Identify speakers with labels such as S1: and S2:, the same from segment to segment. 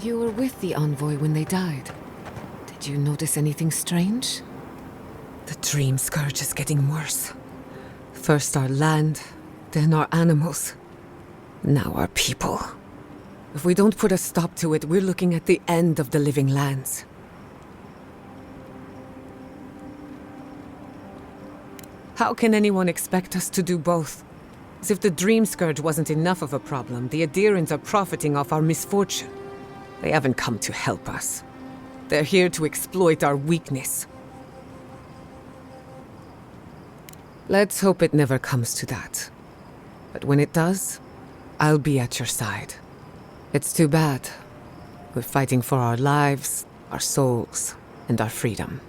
S1: You were with the envoy when they died. Did you notice anything strange? The dream scourge is getting worse. First our land, then our animals. Now our people. If we don't put a stop to it, we're looking at the end of the living lands. How can anyone expect us to do both? As if the dream scourge wasn't enough of a problem, the Adherents are profiting off our misfortune. They haven't come to help us. They're here to exploit our weakness. Let's hope it never comes to that. But when it does, I'll be at your side. It's too bad. We're fighting for our lives, our souls, and our freedom.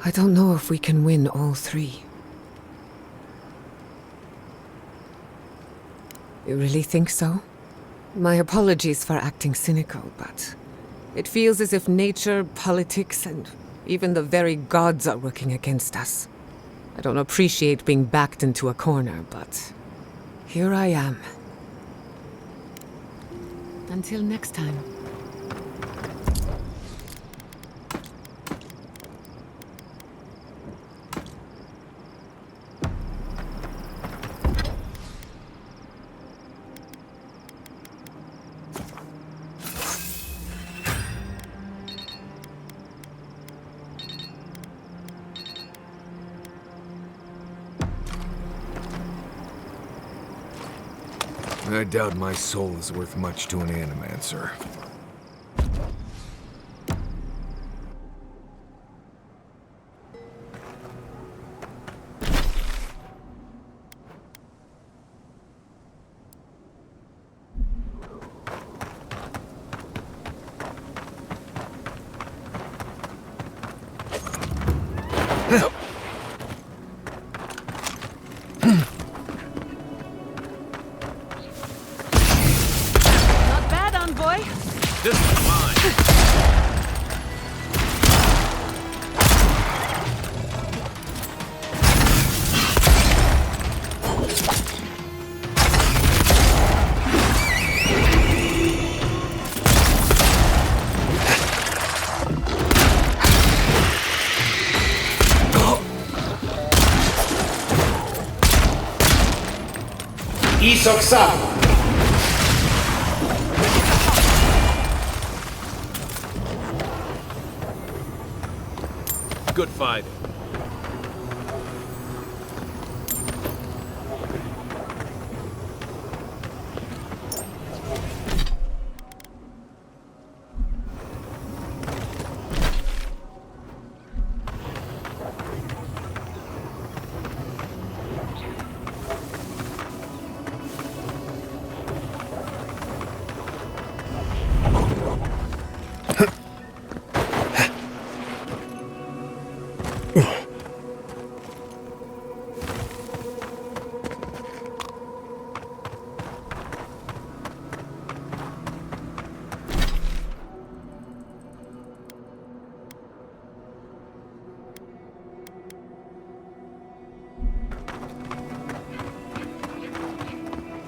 S1: I don't know if we can win all three. You really think so? My apologies for acting cynical, but it feels as if nature, politics, and even the very gods are working against us. I don't appreciate being backed into a corner, but here I am. Until next time.
S2: I doubt my soul is worth much to an animancer.
S3: This is mine.
S4: Isoksawa.
S3: Good fighting.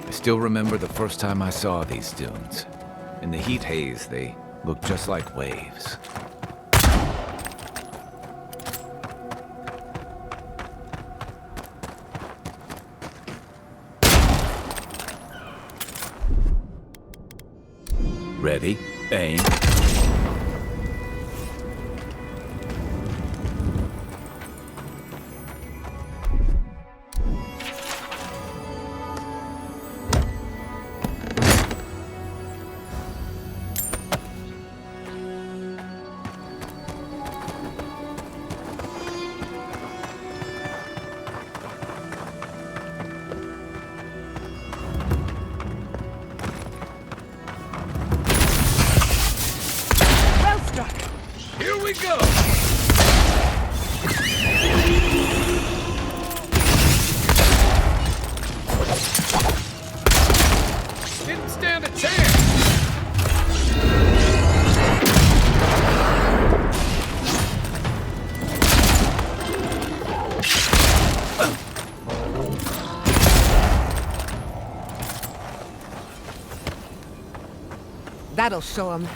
S5: I still remember the first time I saw these dunes. In the heat haze, they looked just like waves. Ready, aim.
S3: Here we go! Didn't stand a chance!
S1: That'll show him.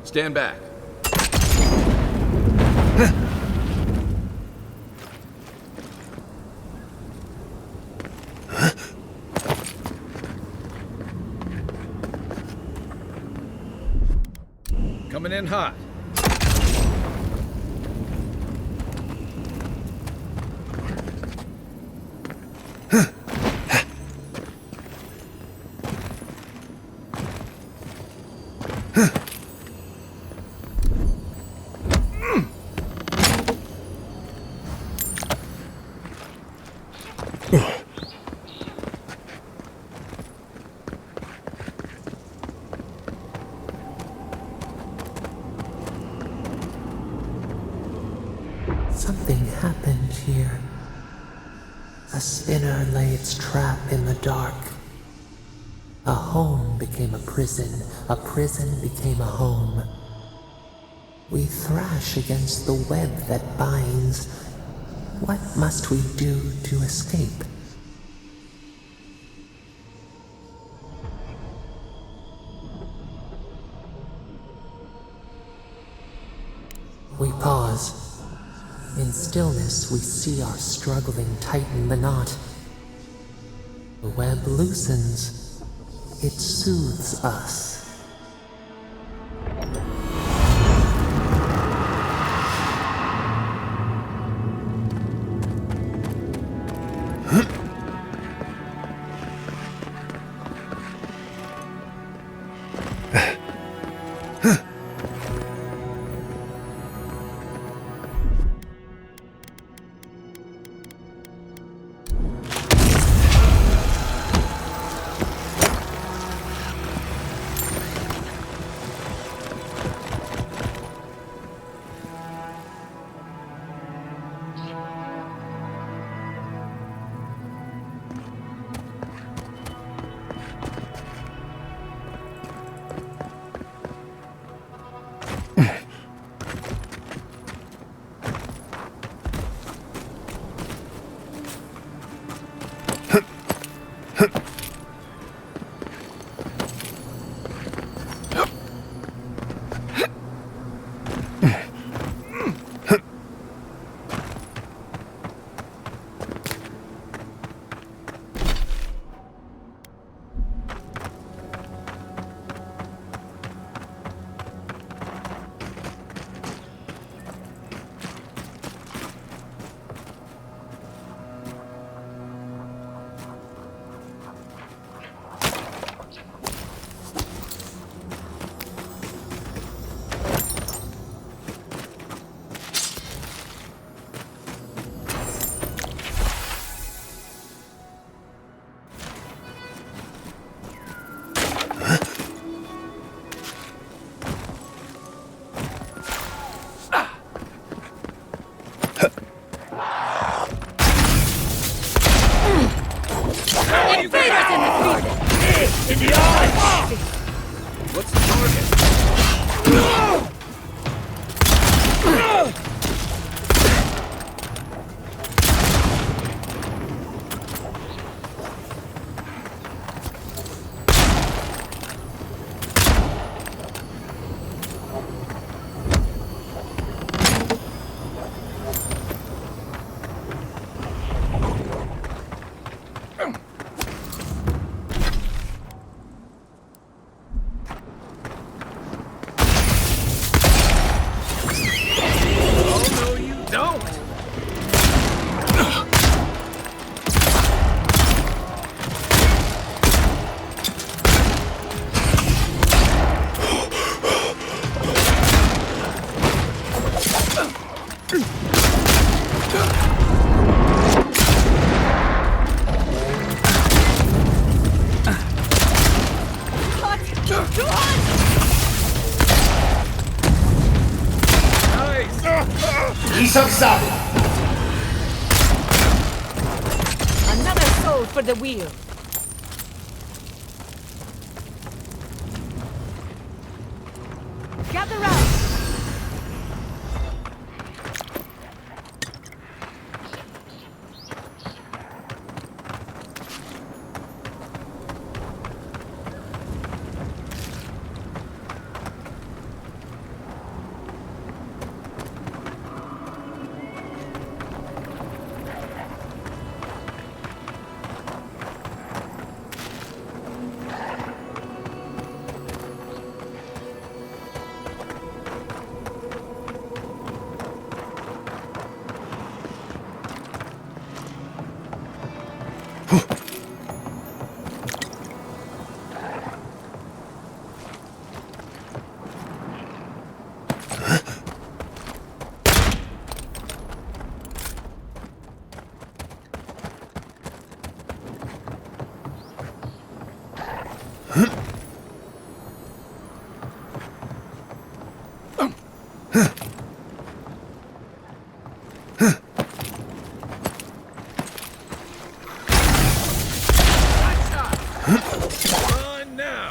S3: Stand back. Coming in hot.
S6: Something happened here. A spinner lay its trap in the dark. A home became a prison became a home. We thrash against the web that binds. What must we do to escape? We pause. In stillness, we see our struggling tighten the knot. The web loosens. It soothes us.
S4: Isoksabu!
S1: Another soul for the wheel. Gather round.
S3: On now!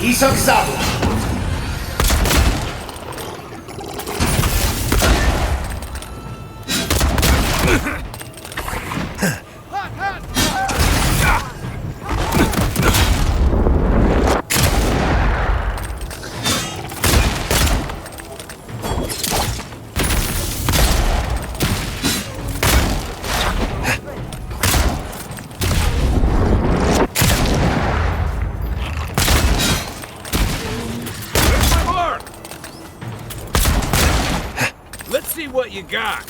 S4: Isoksabu!
S3: My mark! Let's see what you got.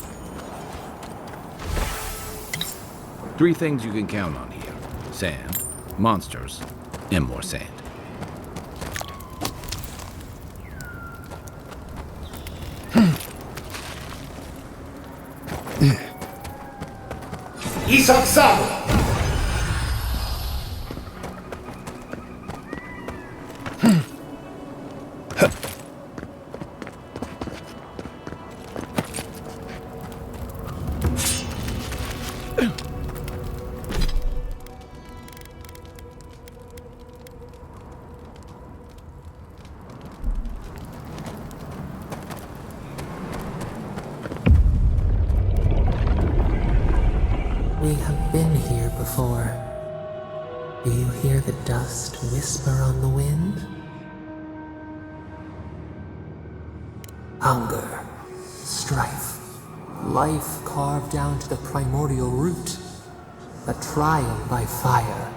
S5: 3 things you can count on here. Sand, monsters, and more sand.
S4: Isoksabu!
S6: We have been here before. Do you hear the dust whisper on the wind? Hunger, strife, life carved down to the primordial root, a trial by fire.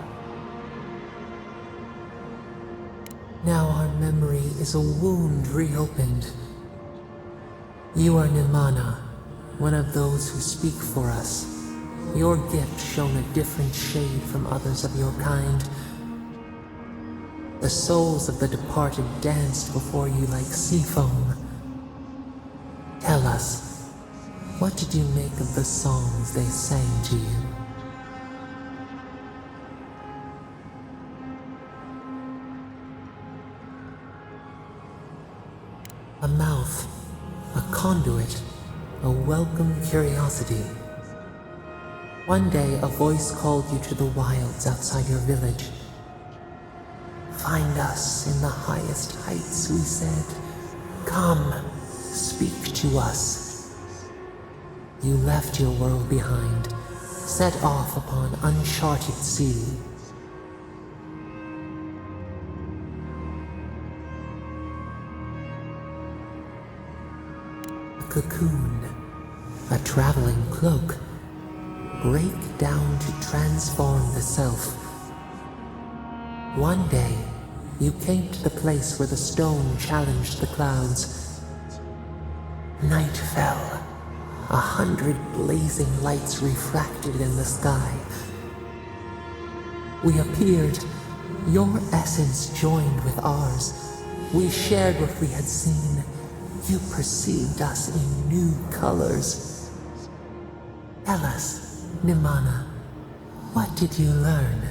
S6: Now our memory is a wound reopened. You are Nimana, one of those who speak for us. Your gift shone a different shade from others of your kind. The souls of the departed danced before you like sea foam. Tell us, what did you make of the songs they sang to you? A mouth, a conduit, a welcome curiosity. One day, a voice called you to the wilds outside your village. Find us in the highest heights, we said. Come, speak to us. You left your world behind, set off upon uncharted sea. A cocoon, a traveling cloak. Break down to transform the self. One day, you came to the place where the stone challenged the clouds. Night fell. 100 blazing lights refracted in the sky. We appeared. Your essence joined with ours. We shared what we had seen. You perceived us in new colors. Tell us, Nimana, what did you learn?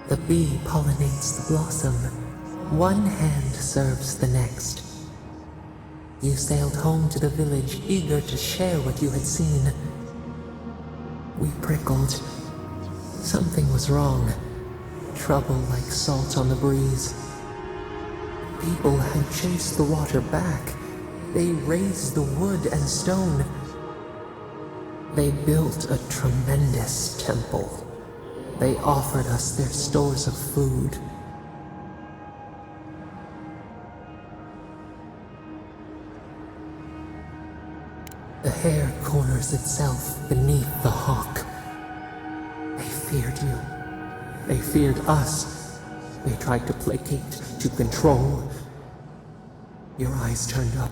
S6: The bee pollinates the blossom. One hand serves the next. You sailed home to the village, eager to share what you had seen. We prickled. Something was wrong. Trouble like salt on the breeze. People had chased the water back. They raised the wood and stone. They built a tremendous temple. They offered us their stores of food. The hair corners itself beneath the hawk. They feared you. They feared us. They tried to placate, to control. Your eyes turned up.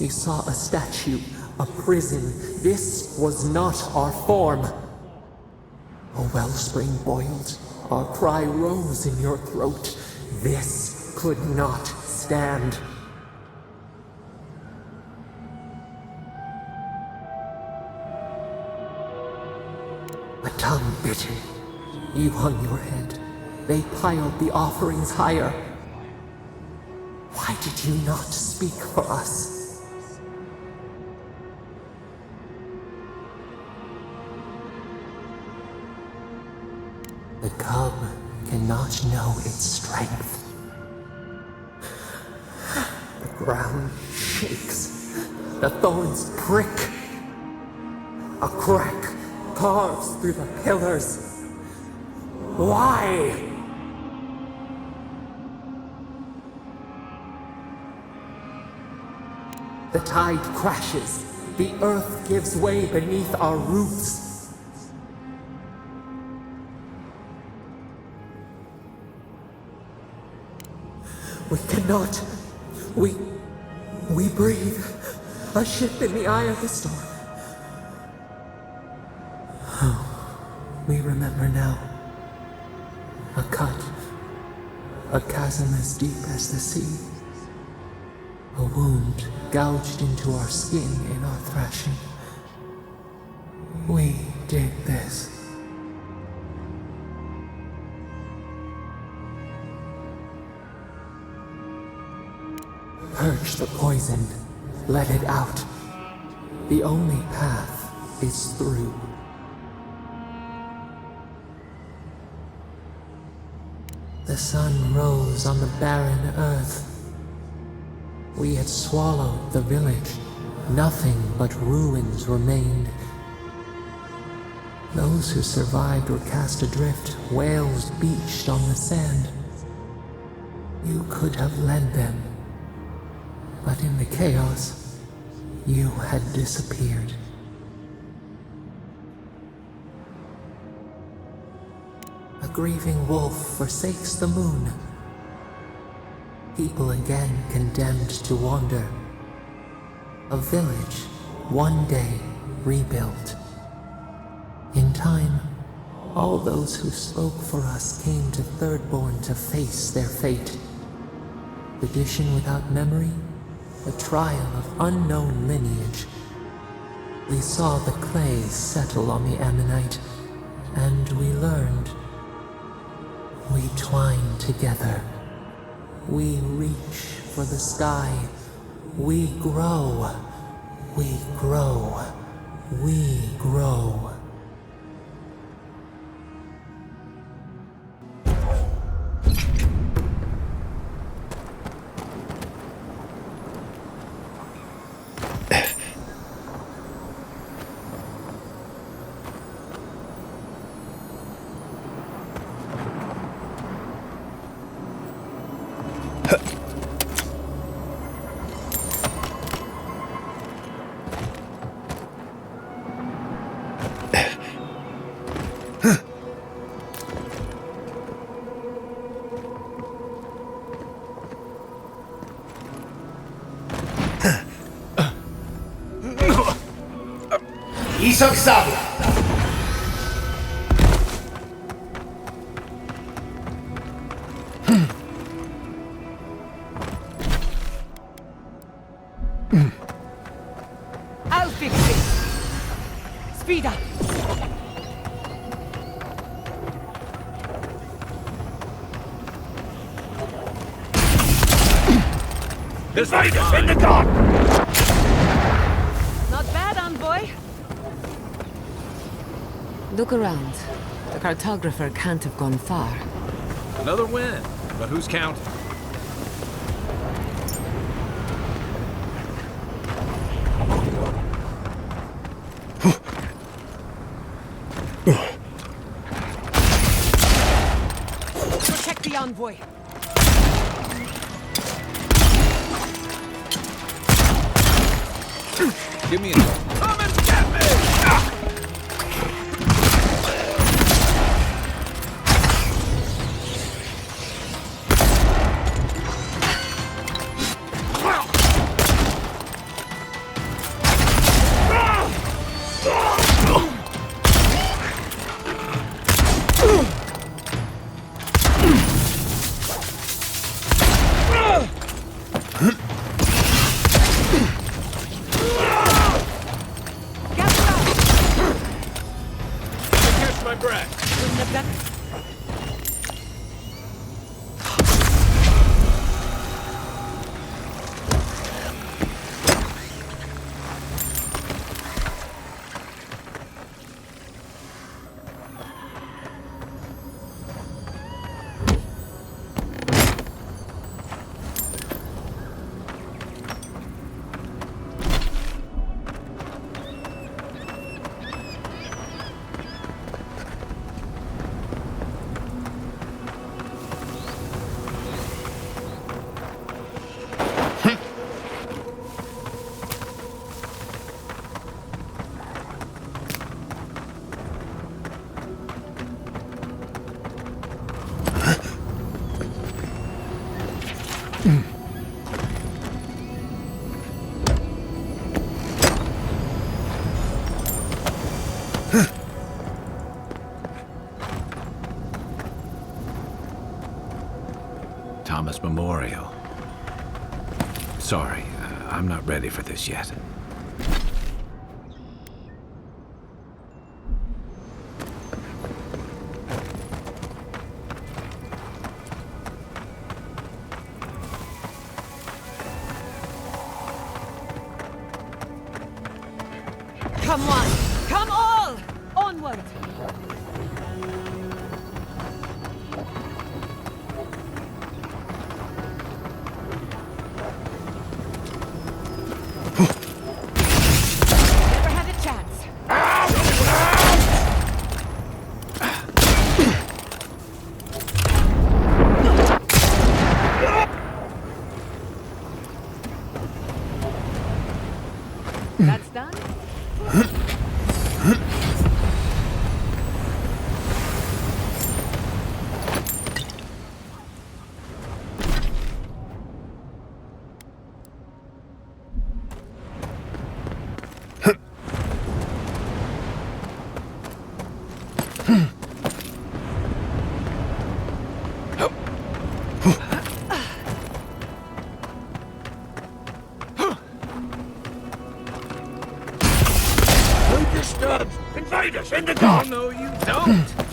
S6: You saw a statue, a prison. This was not our form. A wellspring boiled. Our cry rose in your throat. This could not stand. A tongue bitten. You hung your head. They piled the offerings higher. Why did you not speak for us? The cub cannot know its strength. The ground shakes. The thorns prick. A crack carves through the pillars. Why? The tide crashes. The earth gives way beneath our roots. We cannot. We breathe. A ship in the eye of the storm. We remember now. A cut. A chasm as deep as the sea. A wound gouged into our skin in our thrashing. We did this. Purge the poison. Let it out. The only path is through. The sun rose on the barren earth. We had swallowed the village. Nothing but ruins remained. Those who survived were cast adrift, whales beached on the sand. You could have led them, but in the chaos, you had disappeared. A grieving wolf forsakes the moon. People again condemned to wander. A village, one day rebuilt. In time, all those who spoke for us came to Thirdborn to face their fate. Tradition without memory, a trial of unknown lineage. We saw the clay settle on the Ammonite, and we learned. We twine together. We reach for the sky. We grow. We grow. We grow.
S4: Isoksawa.
S3: This way,
S4: In the dark!
S1: Not bad, envoy. Look around. The cartographer can't have gone far.
S3: Another win. But who's counting?
S1: Protect the envoy.
S5: Give me a...
S3: Come and get me! Catch my breath.
S1: Wouldn't have done.
S5: Thomas Memorial. Sorry, I'm not ready for this yet.
S1: Come on! Come all! Onward! Never had a chance. That's done?
S4: Disturbed! Invaders in the
S3: Oh,
S4: dark!
S3: no, you don't.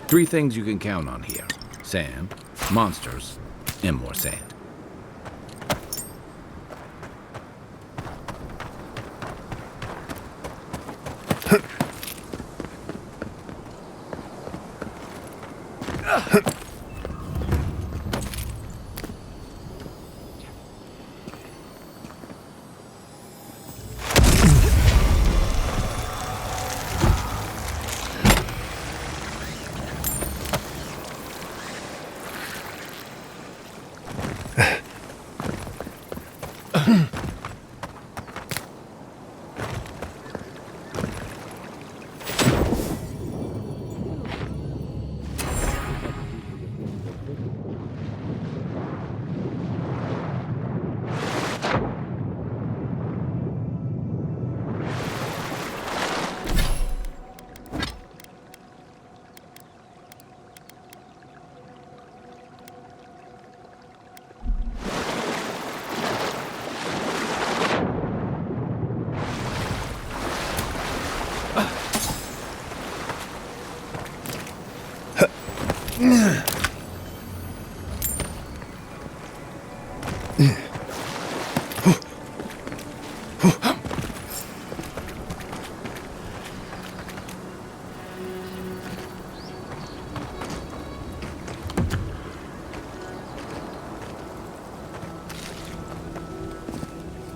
S5: 3 things you can count on here. Sand, monsters, and more sand.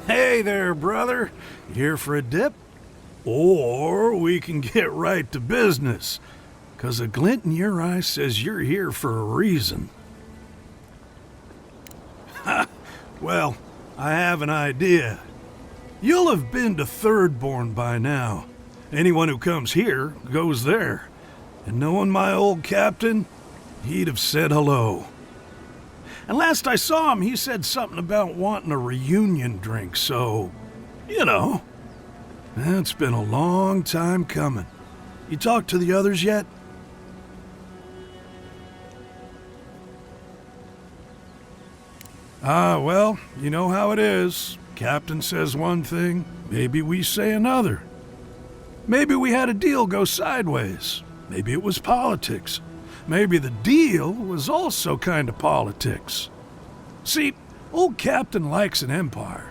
S7: Hey there, brother. You here for a dip? Or we can get right to business. 'Cause a glint in your eye says you're here for a reason. Ha! Well, I have an idea. You'll have been to Thirdborn by now. Anyone who comes here goes there. And knowing my old captain, he'd have said hello. And last I saw him, he said something about wanting a reunion drink, so, you know. It's been a long time coming. You talked to the others yet? Well, you know how it is. Captain says one thing, maybe we say another. Maybe we had a deal go sideways. Maybe it was politics. Maybe the deal was also kind of politics. See, old Captain likes an empire.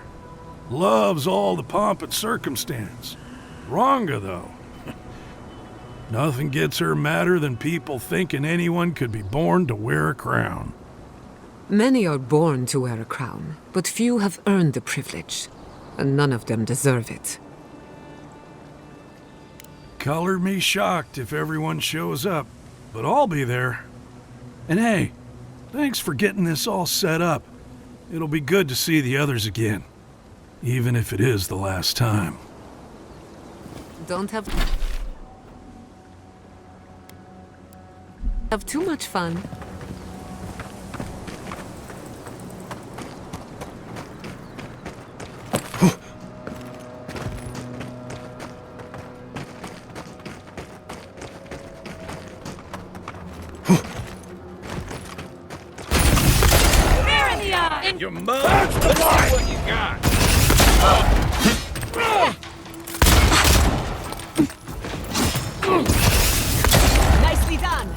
S7: Loves all the pomp and circumstance. Wronga, though. Nothing gets her madder than people thinking anyone could be born to wear a crown.
S1: Many are born to wear a crown, but few have earned the privilege, and none of them deserve it.
S7: Color me shocked if everyone shows up, but I'll be there. And hey, thanks for getting this all set up. It'll be good to see the others again, even if it is the last time.
S1: Don't have too much fun.
S3: Your mug. Let's see what you got.
S1: Nicely done.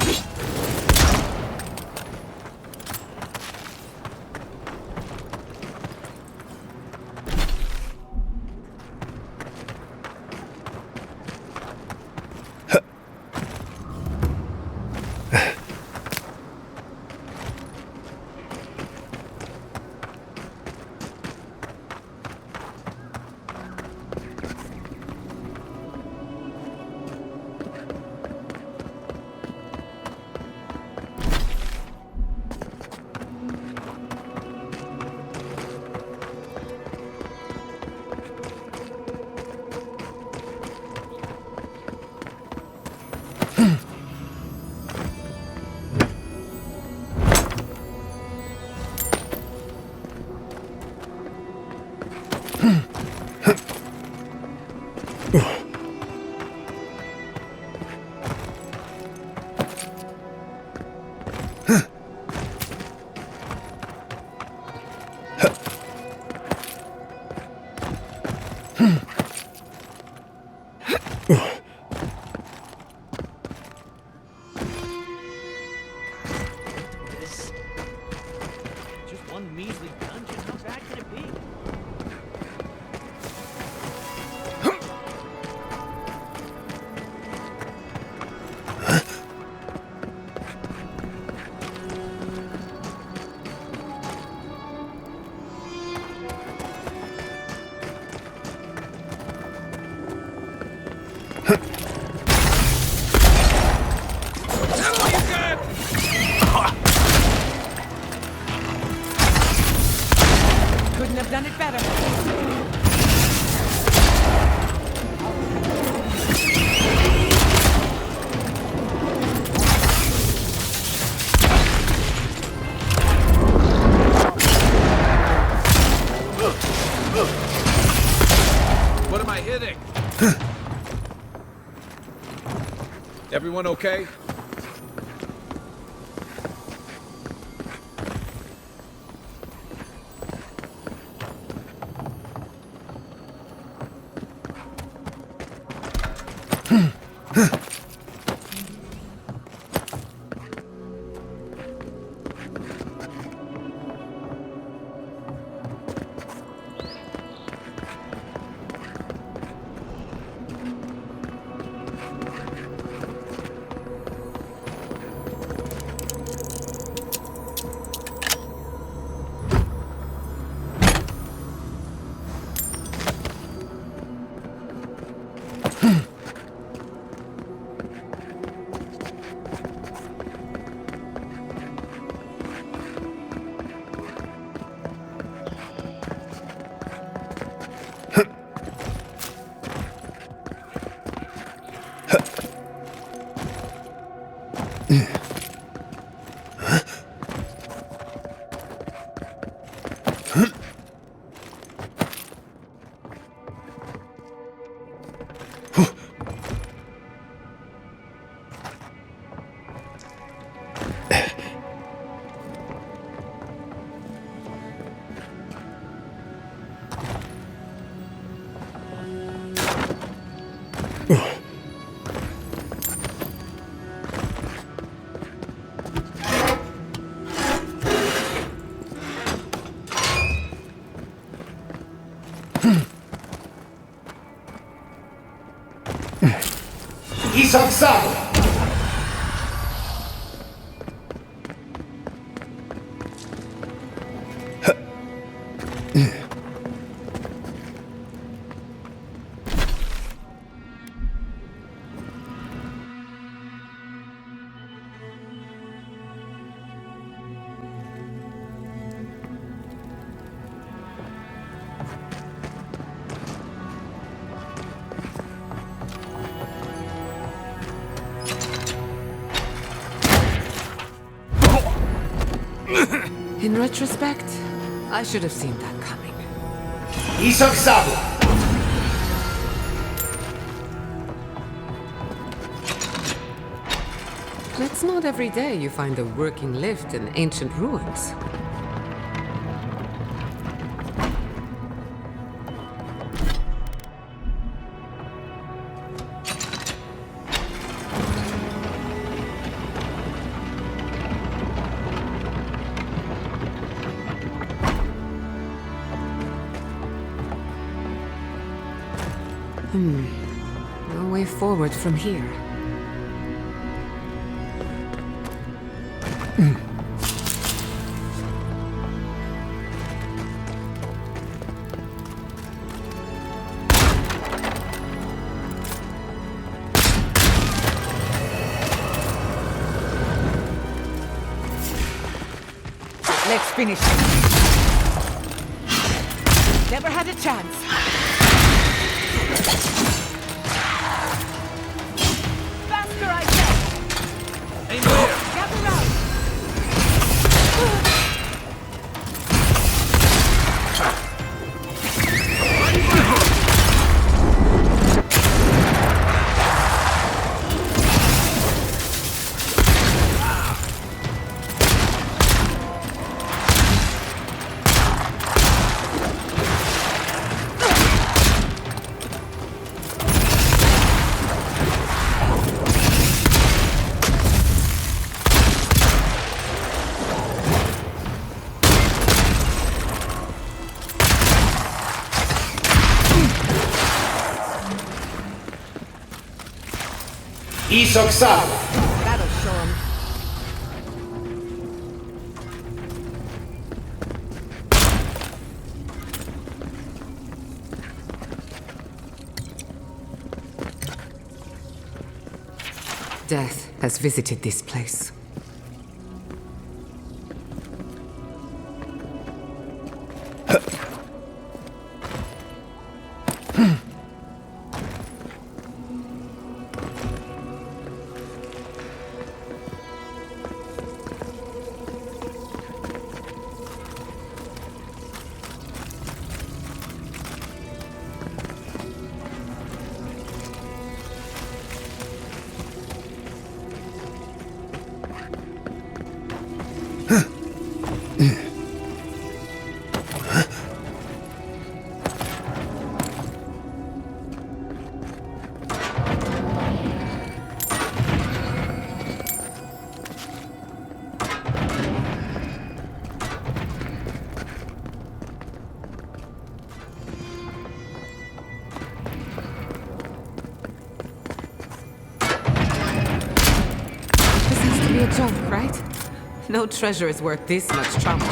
S8: one measly dungeon. How bad can it be?
S1: Couldn't have done it better.
S5: What am I hitting? Everyone okay?
S4: Isang-sama!
S1: In retrospect, I should have seen that coming.
S4: Isang-sama!
S1: It's not every day you find a working lift in ancient ruins. No way forward from here.
S9: Let's finish it. Never had a chance. Faster, I say!
S5: Aim there!
S9: Gather round!
S4: Isoxado.
S9: That'll show him.
S1: Death has visited this place. This has to be a joke, right? No treasure is worth this much trouble.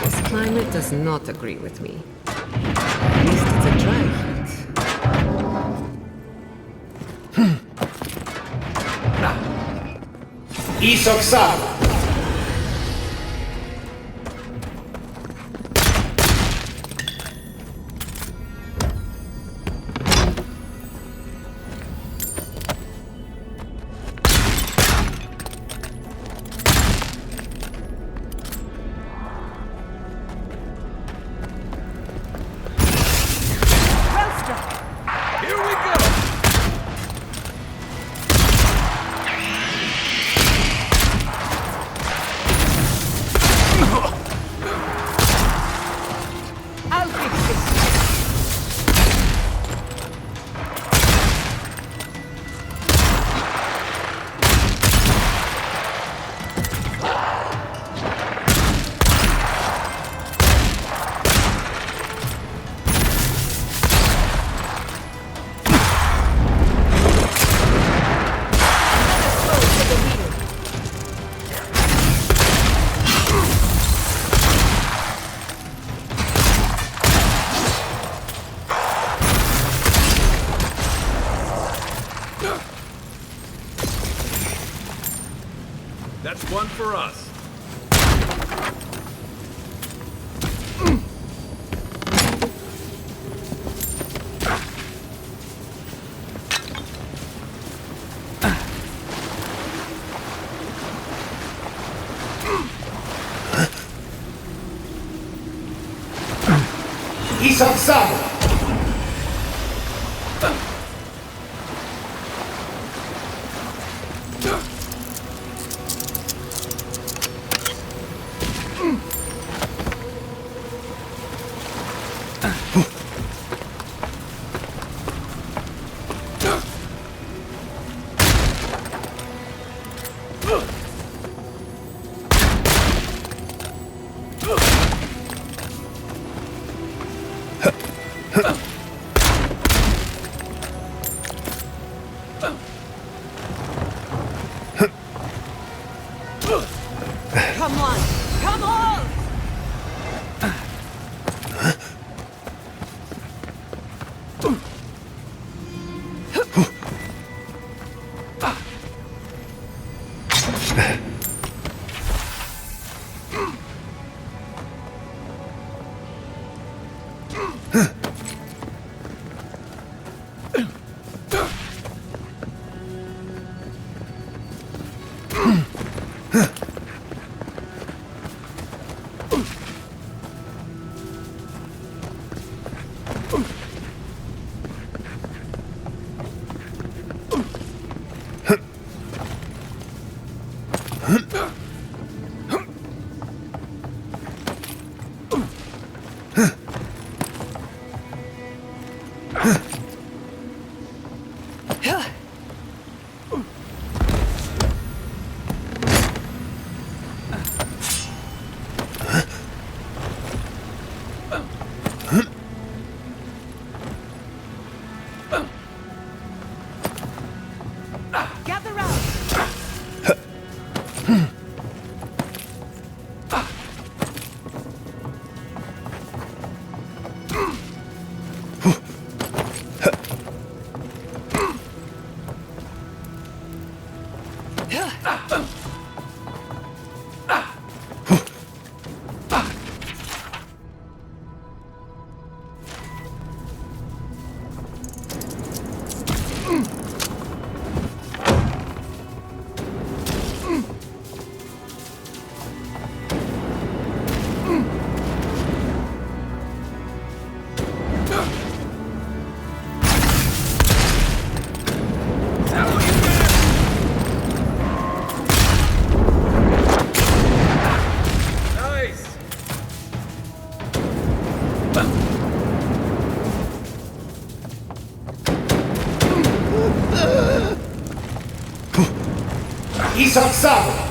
S1: This climate does not agree with me. At least it's a dry heat.
S4: Isoxado.
S3: Here we go!
S9: I'll fix this.
S3: That's one for us.
S4: Isoxado.
S9: Gather round.
S4: Isaksavu!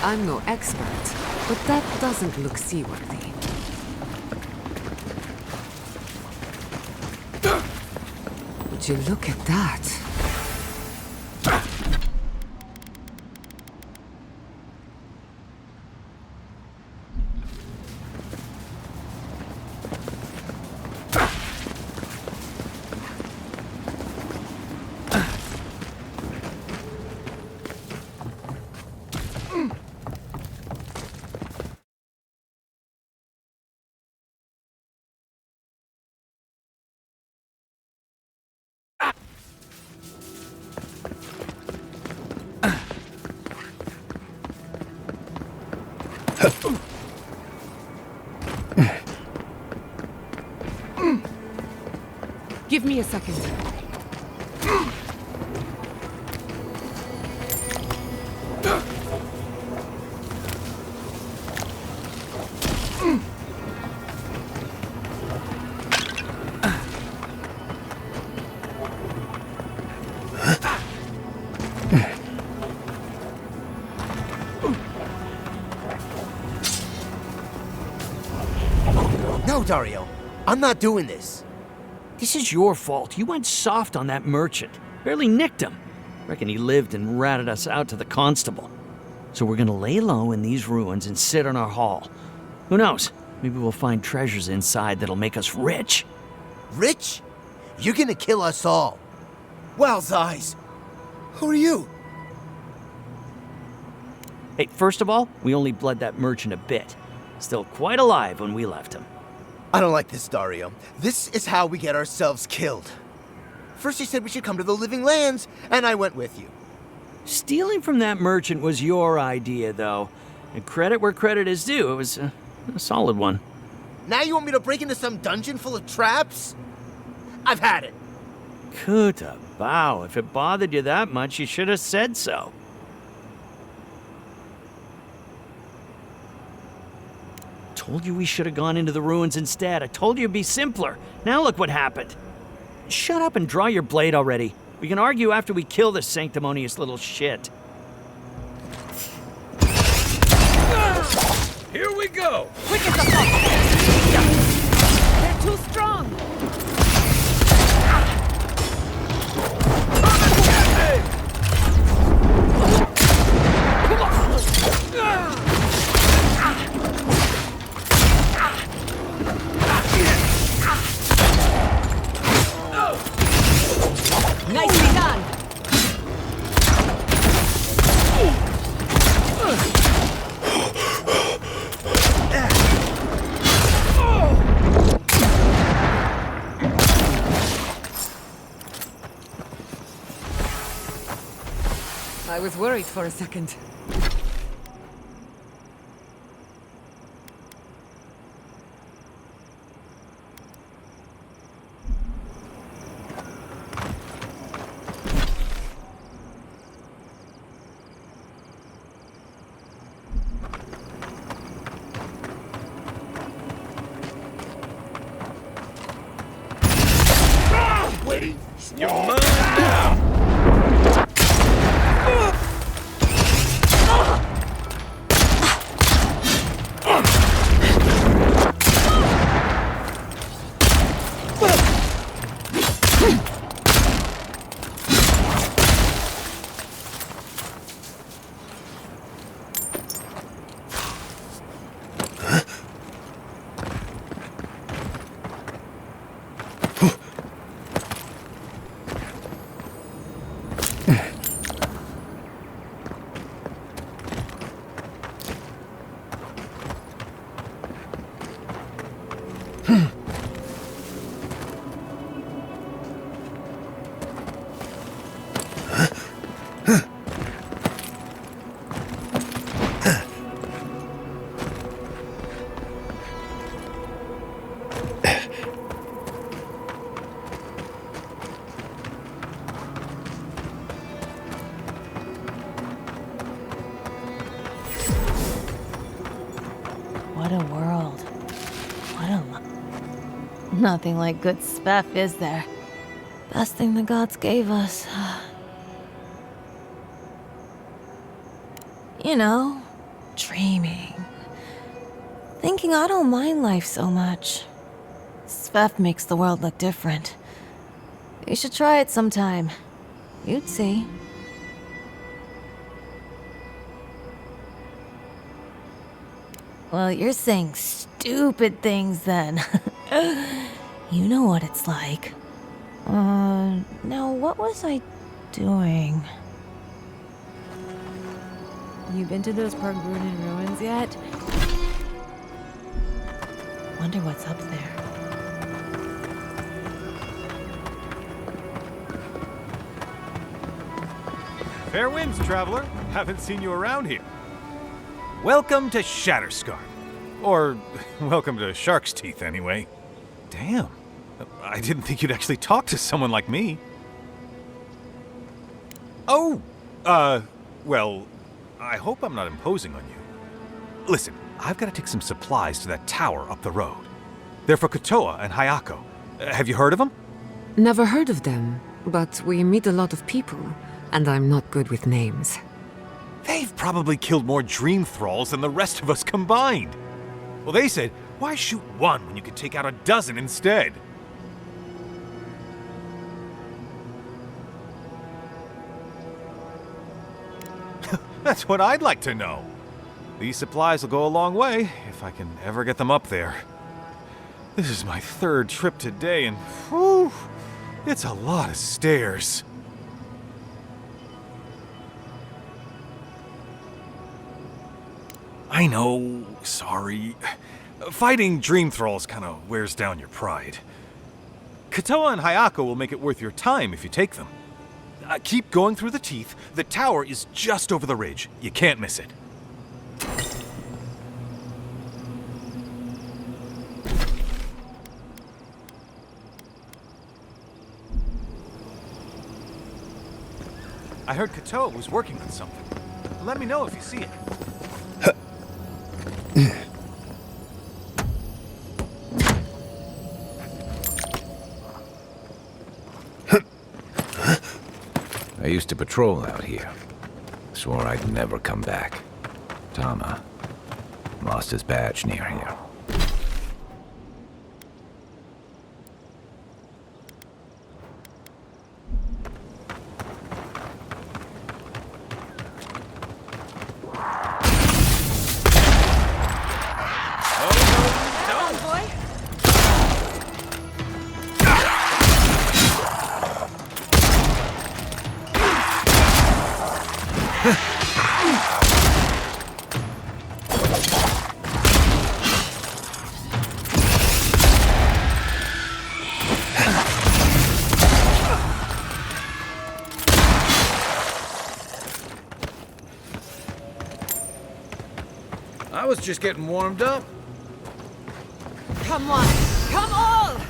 S1: I'm no expert, but that doesn't look seaworthy. Would you look at that? Give me a second.
S10: No, Dario. I'm not doing this.
S8: This is your fault. You went soft on that merchant. Barely nicked him. Reckon he lived and ratted us out to the constable. So we're gonna lay low in these ruins and sit on our haul. Who knows? Maybe we'll find treasures inside that'll make us rich.
S10: Rich? You're gonna kill us all. Wow's eyes. Who are you?
S8: Hey, first of all, we only bled that merchant a bit. Still quite alive when we left him.
S10: I don't like this, Dario. This is how we get ourselves killed. First you said we should come to the Living Lands, and I went with you.
S8: Stealing from that merchant was your idea, though. And credit where credit is due. It was a solid one.
S10: Now you want me to break into some dungeon full of traps? I've had it.
S8: Kuta bow. If it bothered you that much, you should have said so. Told you we should have gone into the ruins instead. I told you it'd be simpler. Now look what happened. Shut up and draw your blade already. We can argue after we kill this sanctimonious little shit.
S3: Here we go!
S9: Quick as a fox! They're too strong! Nicely done!
S1: I was worried for a second.
S3: You're mine now!
S9: What a world. What a Nothing like good stuff, is there? Best thing the gods gave us. You know, dreaming. Thinking I don't mind life so much. Svef makes the world look different. You should try it sometime. You'd see. Well, you're saying stupid things then. You know what it's like. Now what was I doing? You been to those Park-Brunnen ruins yet? Wonder what's up there.
S11: Fair winds, traveler. Haven't seen you around here. Welcome to Shatterscarp. Or, welcome to Shark's Teeth, anyway. Damn. I didn't think you'd actually talk to someone like me. Oh, well, I hope I'm not imposing on you. Listen, I've got to take some supplies to that tower up the road. They're for Kotoa and Hayako. Have you heard of them?
S1: Never heard of them, but we meet a lot of people, and I'm not good with names.
S11: They've probably killed more dream thralls than the rest of us combined. Well, they said, why shoot one when you could take out a dozen instead? That's what I'd like to know. These supplies will go a long way, if I can ever get them up there. This is my third trip today, and whew, it's a lot of stairs. I know, sorry. Fighting dream thralls kind of wears down your pride. Kotoa and Hayako will make it worth your time if you take them. Keep going through the teeth. The tower is just over the ridge. You can't miss it. I heard Kotoa was working on something. Let me know if you see it.
S5: I used to patrol out here. Swore I'd never come back. Tama lost his badge near here.
S3: I was just getting warmed up.
S1: Come on! Come on!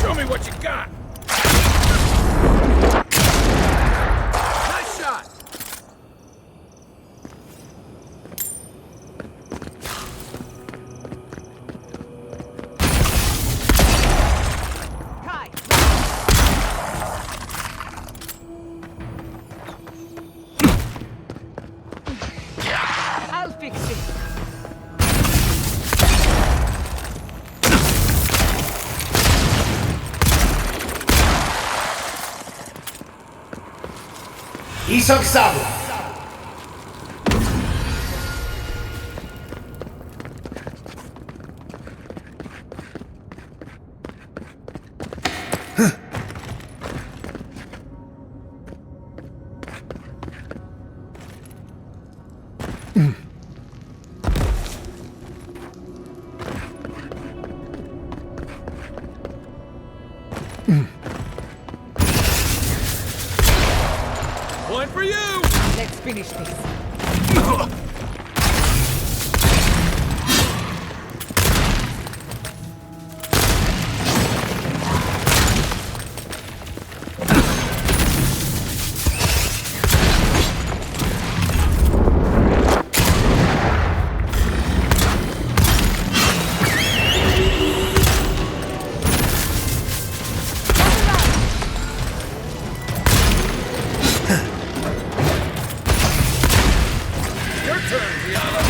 S3: Show me what you got. Nice shot.
S1: Kai! I'll fix it.
S4: Isang-sabo.
S3: One for you.
S1: Let's finish this.
S3: Your turn, Diana.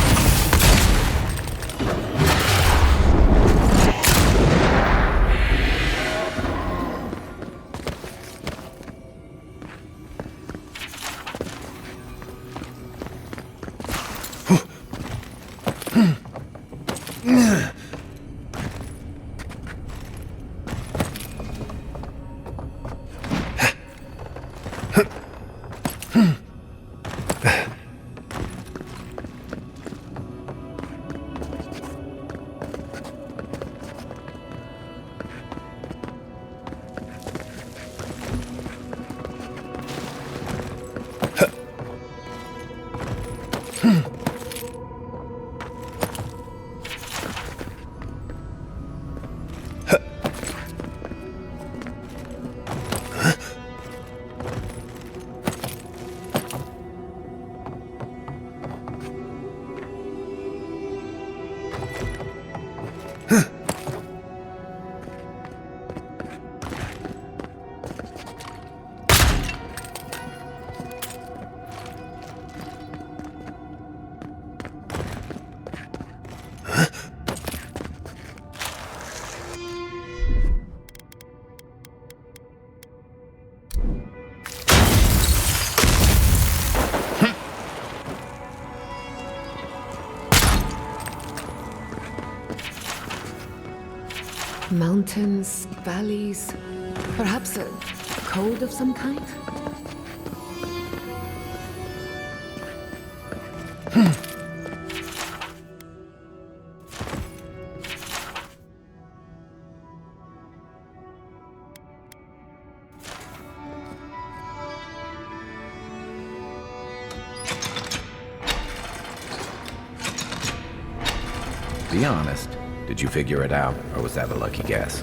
S1: Mountains, valleys, perhaps a code of some kind?
S5: Be honest. Did you figure it out, or was that a lucky guess?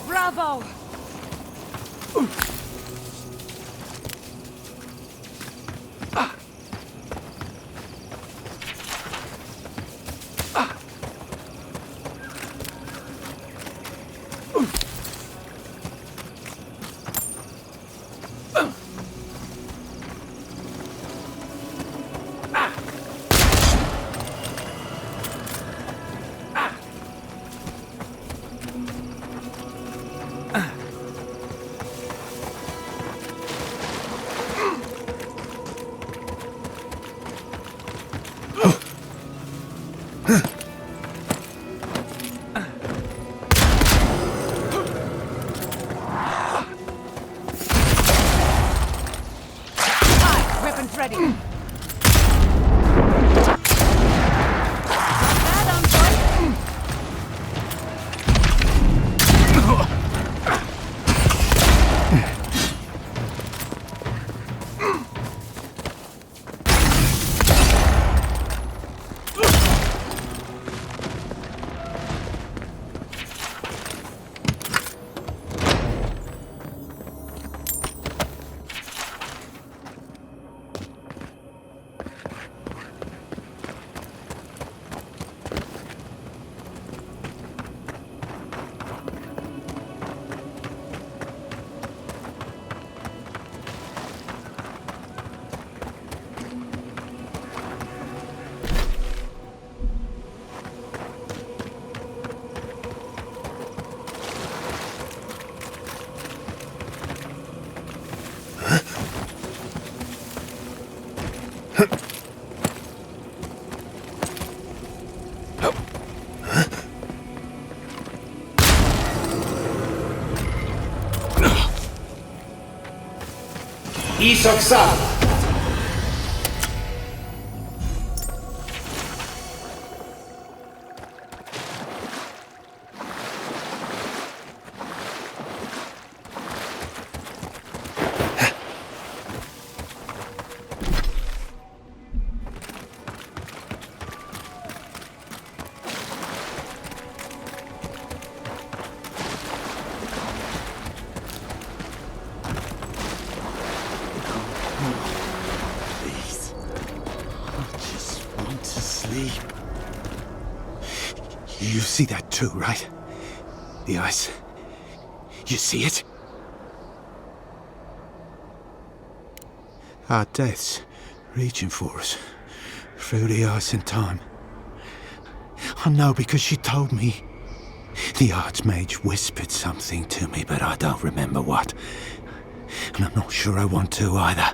S1: Bravo! Weapons ready.
S4: Isoksan!
S12: Please. I just want to sleep. You see that too, right? The ice. You see it? Our deaths reaching for us through the ice and time. I know because she told me. The Archmage whispered something to me, but I don't remember what. And I'm not sure I want to either.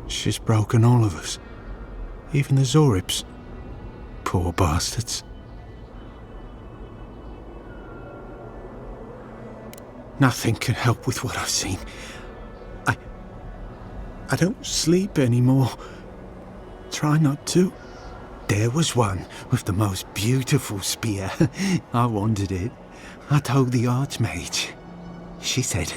S12: She's broken all of us. Even the Zorips. Poor bastards. Nothing can help with what I've seen. I don't sleep anymore. Try not to. There was one with the most beautiful spear. I wanted it. I told the Archmage. She said...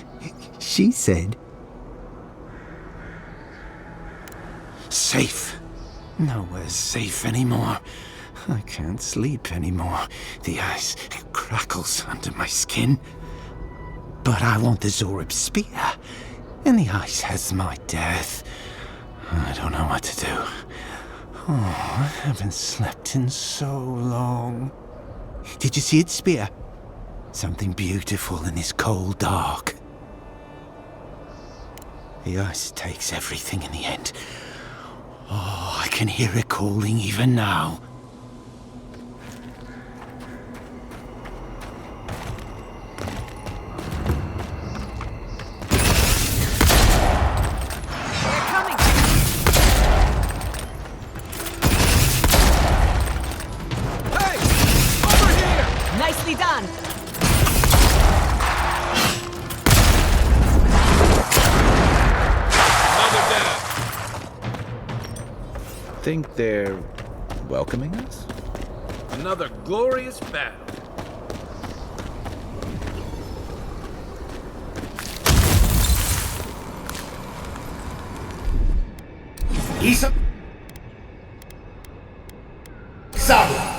S12: Safe. Nowhere's safe anymore. I can't sleep anymore. The ice crackles under my skin. But I want the Zorib spear. And the ice has my death. I don't know what to do. Oh, I haven't slept in so long. Did you see its spear? Something beautiful in this cold dark. The ice takes everything in the end. Oh, I can hear it calling even now.
S1: Nicely done!
S5: Think they're welcoming us?
S3: Another glorious battle.
S4: Sabu!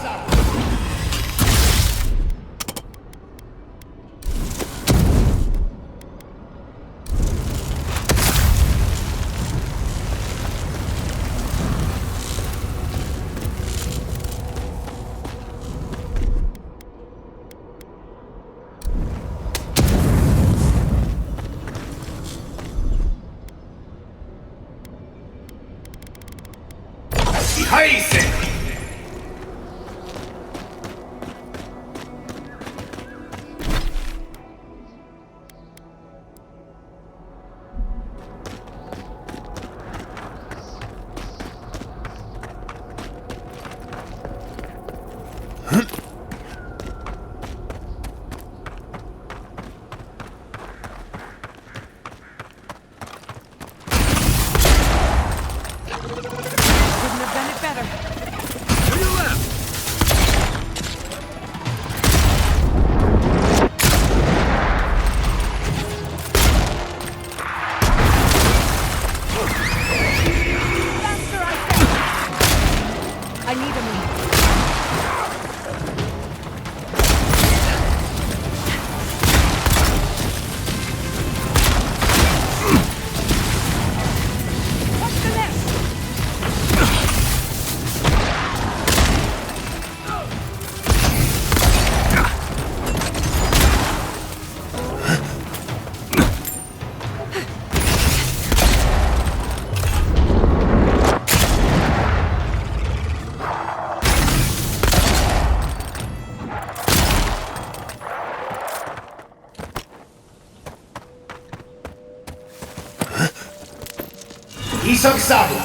S4: Isok Sabu!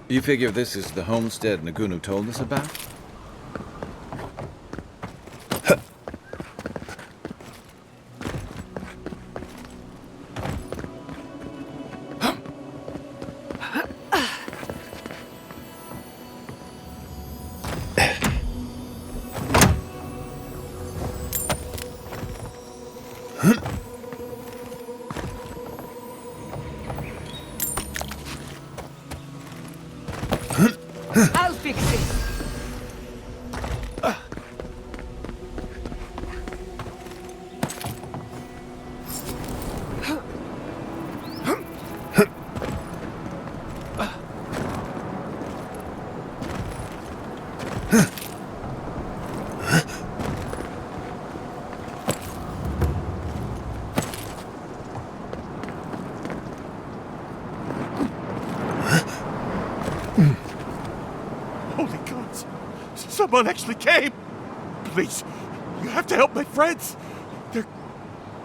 S13: You figure this is the homestead Nagunu told us about?
S1: I'll fix it.
S3: Holy gods! Someone actually came! Please, you have to help my friends! They're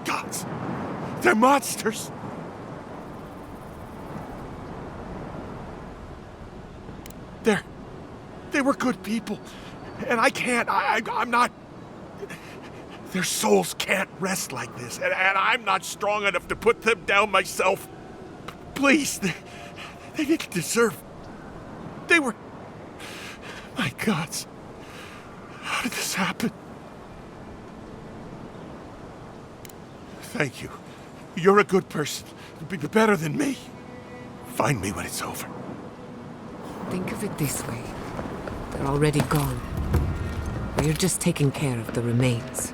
S3: gods! They're monsters! They were good people. And I can't, I'm not... Their souls can't rest like this. And I'm not strong enough to put them down myself. Please, they didn't deserve... They were... My gods. How did this happen? Thank you. You're a good person. You'll be better than me. Find me when it's over.
S1: Think of it this way. They're already gone. We're just taking care of the remains.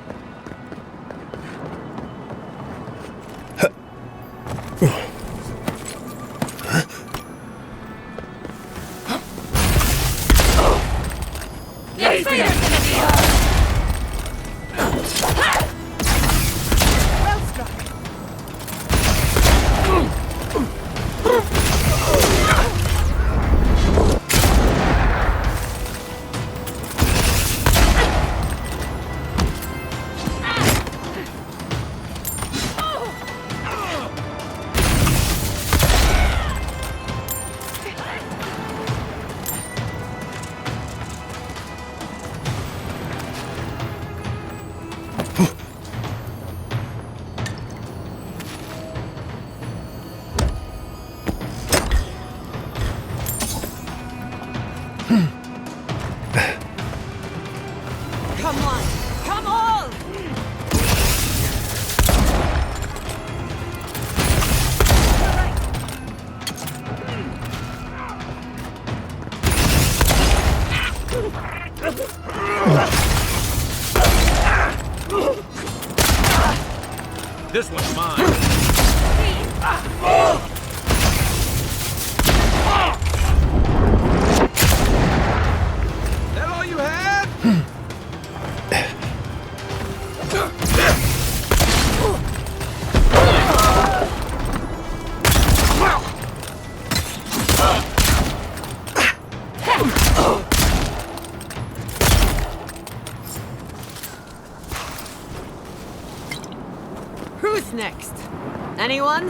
S9: Anyone?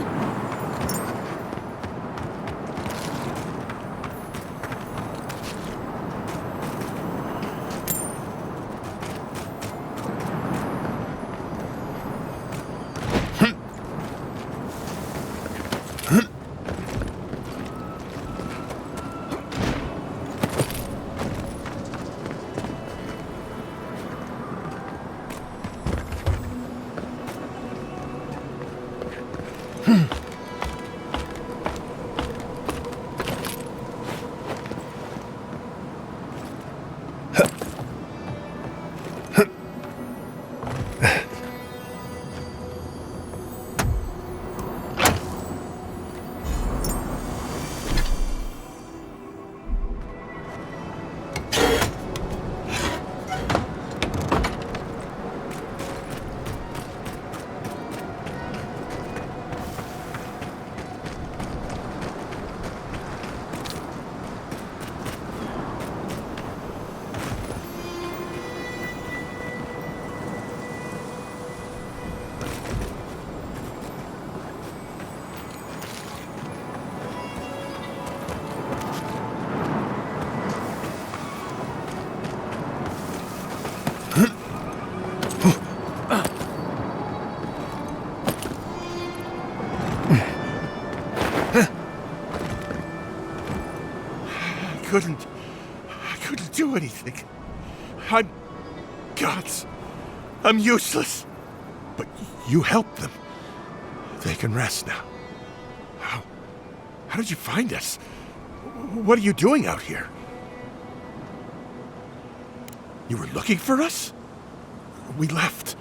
S3: I couldn't do anything. I'm gods. I'm useless. But you helped them. They can rest now. How did you find us? What are you doing out here? You were looking for us? We left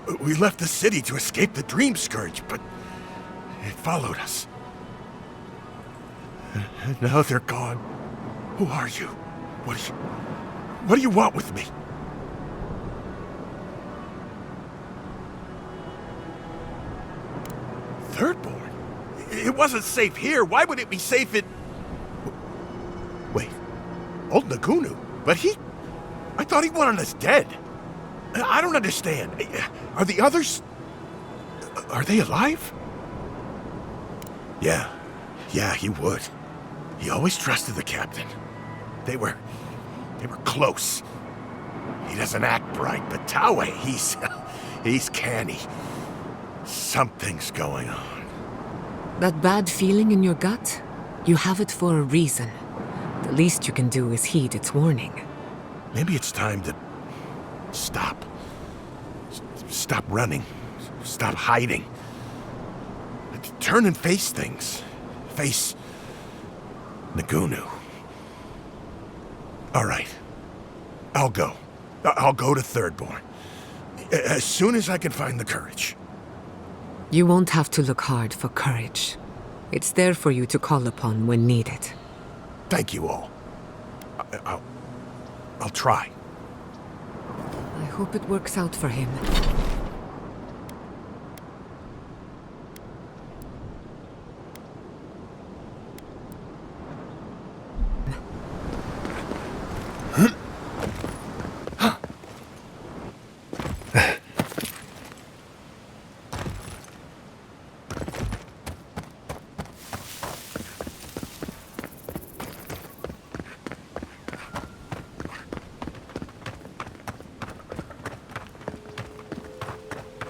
S3: the city to escape the Dream Scourge, but it followed us. And now they're gone. Who are you? What do you want with me? Thirdborn? It wasn't safe here. Why would it be safe in... Wait. Old Nagunu? But I thought he wanted us dead. I don't understand. Are the others... Are they alive? Yeah, he would. He always trusted the captain. They were close. He doesn't act bright, but Taue, he's canny. Something's going on.
S1: That bad feeling in your gut? You have it for a reason. The least you can do is heed its warning.
S3: Maybe it's time to stop. Stop running. Stop hiding. Turn and face things. Face Nagunu. All right. I'll go. I'll go to Thirdborn. As soon as I can find the courage.
S1: You won't have to look hard for courage. It's there for you to call upon when needed.
S3: Thank you all. I'll try.
S1: I hope it works out for him.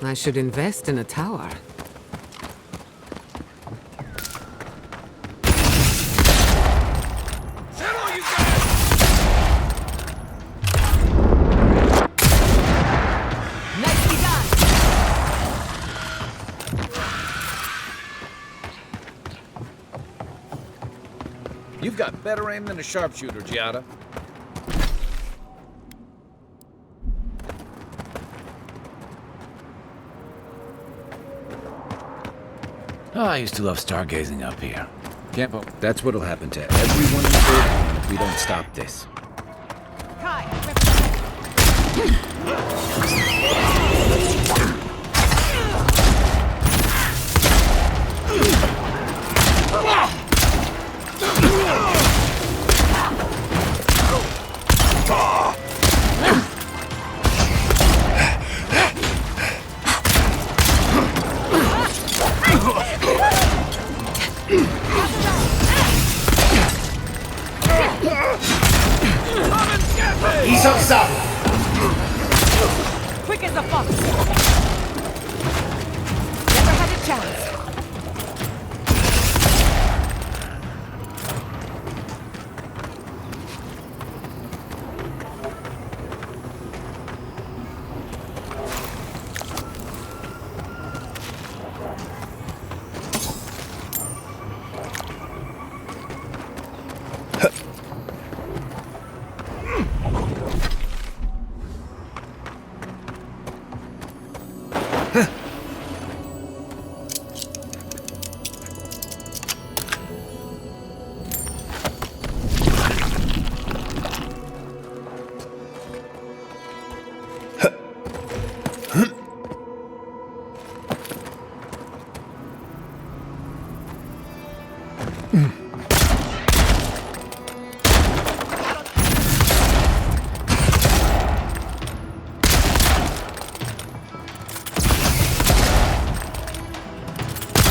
S1: I should invest in a tower.
S9: Nicely done!
S13: You've got better aim than a sharpshooter, Giada.
S5: Oh, I used to love stargazing up here. Campo, that's what'll happen to everyone in the building if we don't stop this.
S4: Isang sabi!
S1: Quick as a fox! Never had a chance.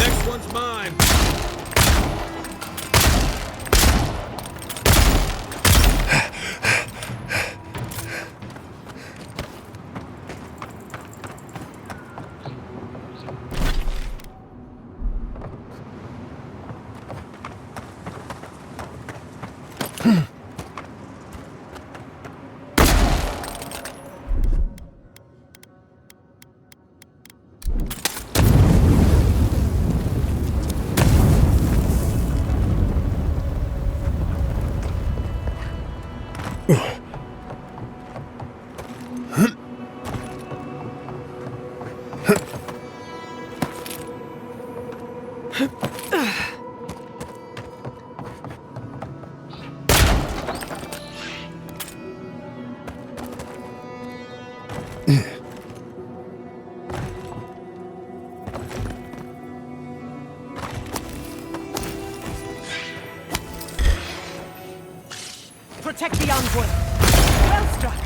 S3: Next one's mine.
S1: Protect the envoy. Well struck.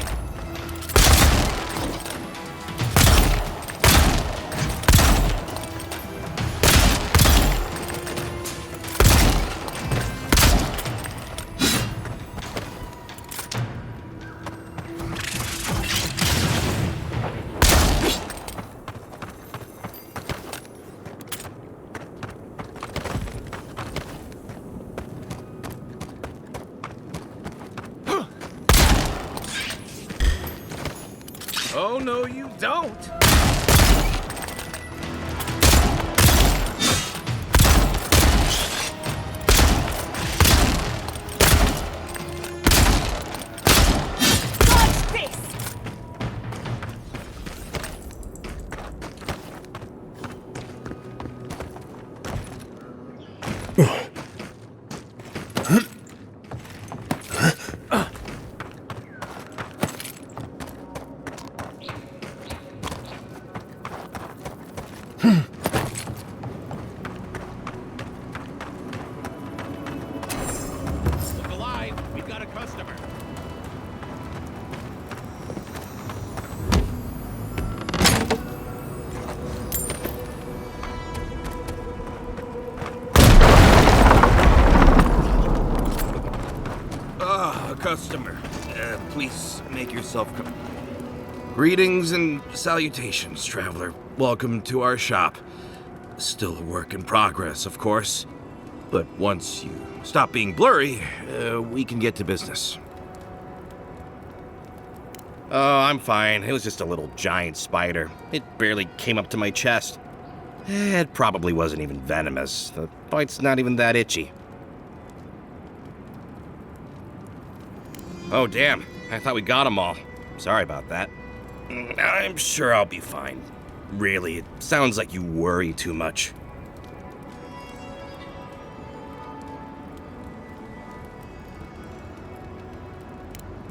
S13: Oh, no, you don't!
S1: Watch this!
S3: Look alive. We've got a customer.
S14: Ah, a customer. Please make yourself Greetings and salutations, traveler. Welcome to our shop. Still a work in progress, of course. But once you stop being blurry, we can get to business. Oh, I'm fine. It was just a little giant spider. It barely came up to my chest. It probably wasn't even venomous. The bite's not even that itchy. Oh, damn. I thought we got them all. Sorry about that. I'm sure I'll be fine. Really, it sounds like you worry too much.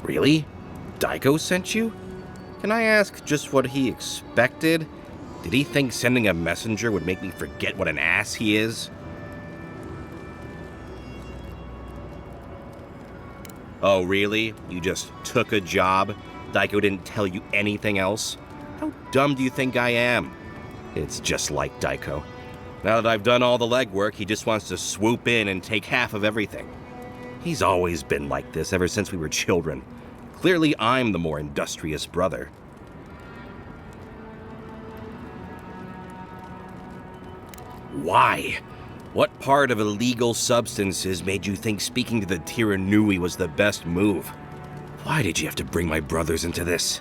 S14: Really? Daiko sent you? Can I ask just what he expected? Did he think sending a messenger would make me forget what an ass he is? Oh, really? You just took a job? Daiko didn't tell you anything else? How dumb do you think I am? It's just like Daiko. Now that I've done all the legwork, he just wants to swoop in and take half of everything. He's always been like this ever since we were children. Clearly, I'm the more industrious brother. Why? What part of illegal substances made you think speaking to the Tiranui was the best move? Why did you have to bring my brothers into this?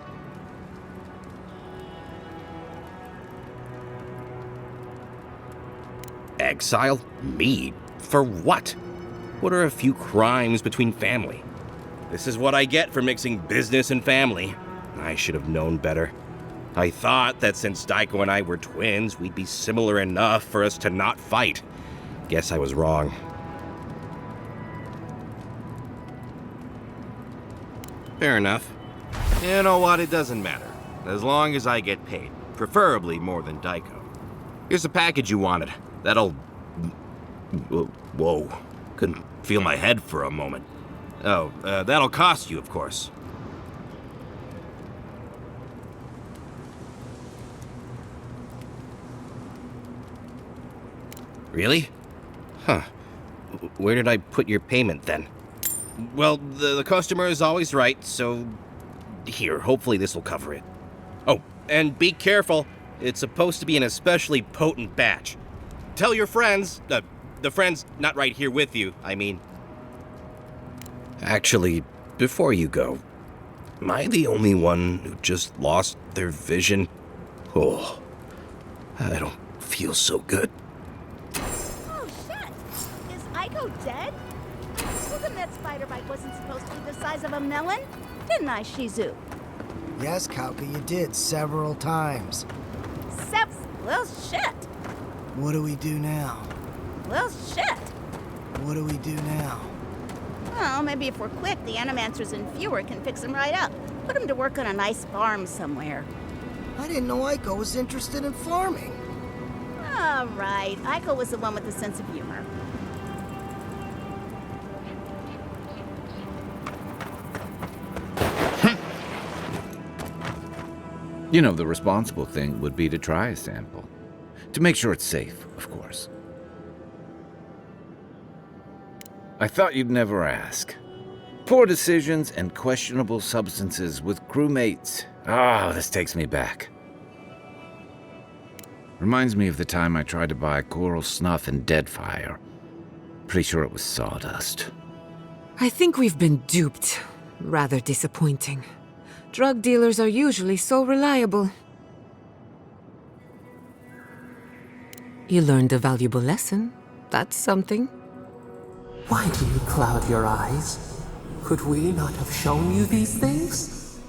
S14: Exile? Me? For what? What are a few crimes between family? This is what I get for mixing business and family. I should have known better. I thought that since Daiko and I were twins, we'd be similar enough for us to not fight. Guess I was wrong. Fair enough. You know what? It doesn't matter. As long as I get paid. Preferably more than Daiko. Here's the package you wanted. That'll... Whoa. Couldn't feel my head for a moment. Oh, that'll cost you, of course. Really? Huh. Where did I put your payment, then? Well, the customer is always right, so... Here, hopefully this will cover it. Oh, and be careful. It's supposed to be an especially potent batch. Tell your friends... the friends not right here with you, I mean. Actually, before you go, am I the only one who just lost their vision? Oh, I don't feel so good.
S15: Oh, shit! Is Aiko dead? Told him that spider bite wasn't supposed to be the size of a melon? Didn't I, Shizu?
S16: Yes, Kauka, you did several times.
S15: Well, shit!
S16: What do we do now?
S15: Well, shit!
S16: What do we do now?
S15: Well, maybe if we're quick, the Animancers and Fewer can fix him right up. Put him to work on a nice farm somewhere.
S16: I didn't know Aiko was interested in farming.
S15: All right, Aiko was the one with the sense of humor.
S5: You know, the responsible thing would be to try a sample. To make sure it's safe, of course. I thought you'd never ask. Poor decisions and questionable substances with crewmates. Ah, this takes me back. Reminds me of the time I tried to buy coral snuff in Deadfire. Pretty sure it was sawdust.
S1: I think we've been duped. Rather disappointing. Drug dealers are usually so reliable. You learned a valuable lesson. That's something.
S6: Why do you cloud your eyes? Could we not have shown you these things?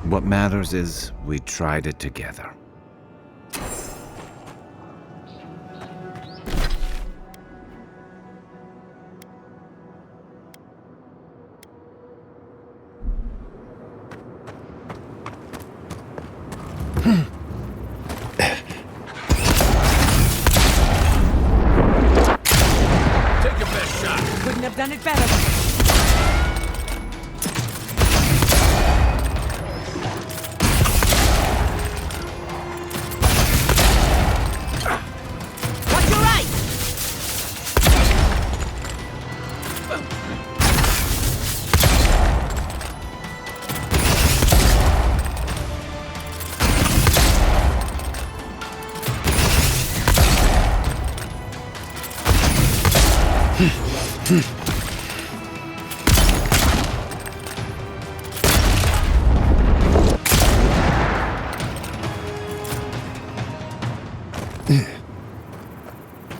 S5: What matters is we tried it together.
S1: Couldn't have done it better.
S15: Watch your right!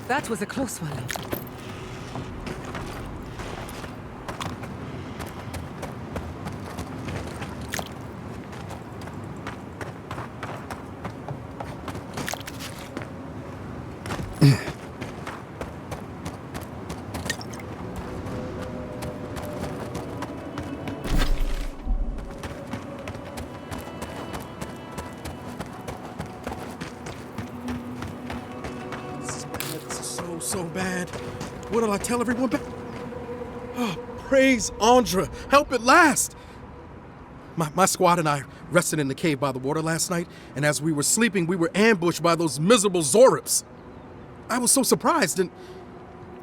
S1: That was a close one.
S3: So bad. What'll I tell everyone back? Oh, praise Andra. Help at last. My squad and I
S17: rested in the cave by the water last night, and as we were sleeping, we were ambushed by those miserable Zorips. I was so surprised, and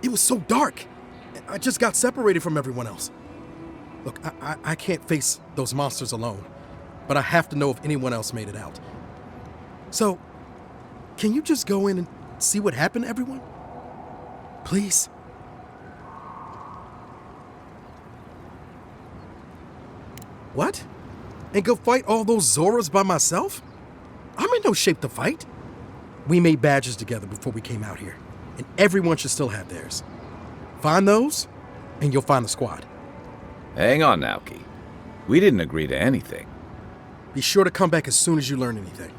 S17: it was so dark. I just got separated from everyone else. Look, I can't face those monsters alone, but I have to know if anyone else made it out. So, can you just go in and see what happened to everyone? Please? What? And go fight all those Zoras by myself? I'm in no shape to fight. We made badges together before we came out here, and everyone should still have theirs. Find those, and you'll find the squad.
S5: Hang on, Naoki. We didn't agree to anything.
S17: Be sure to come back as soon as you learn anything.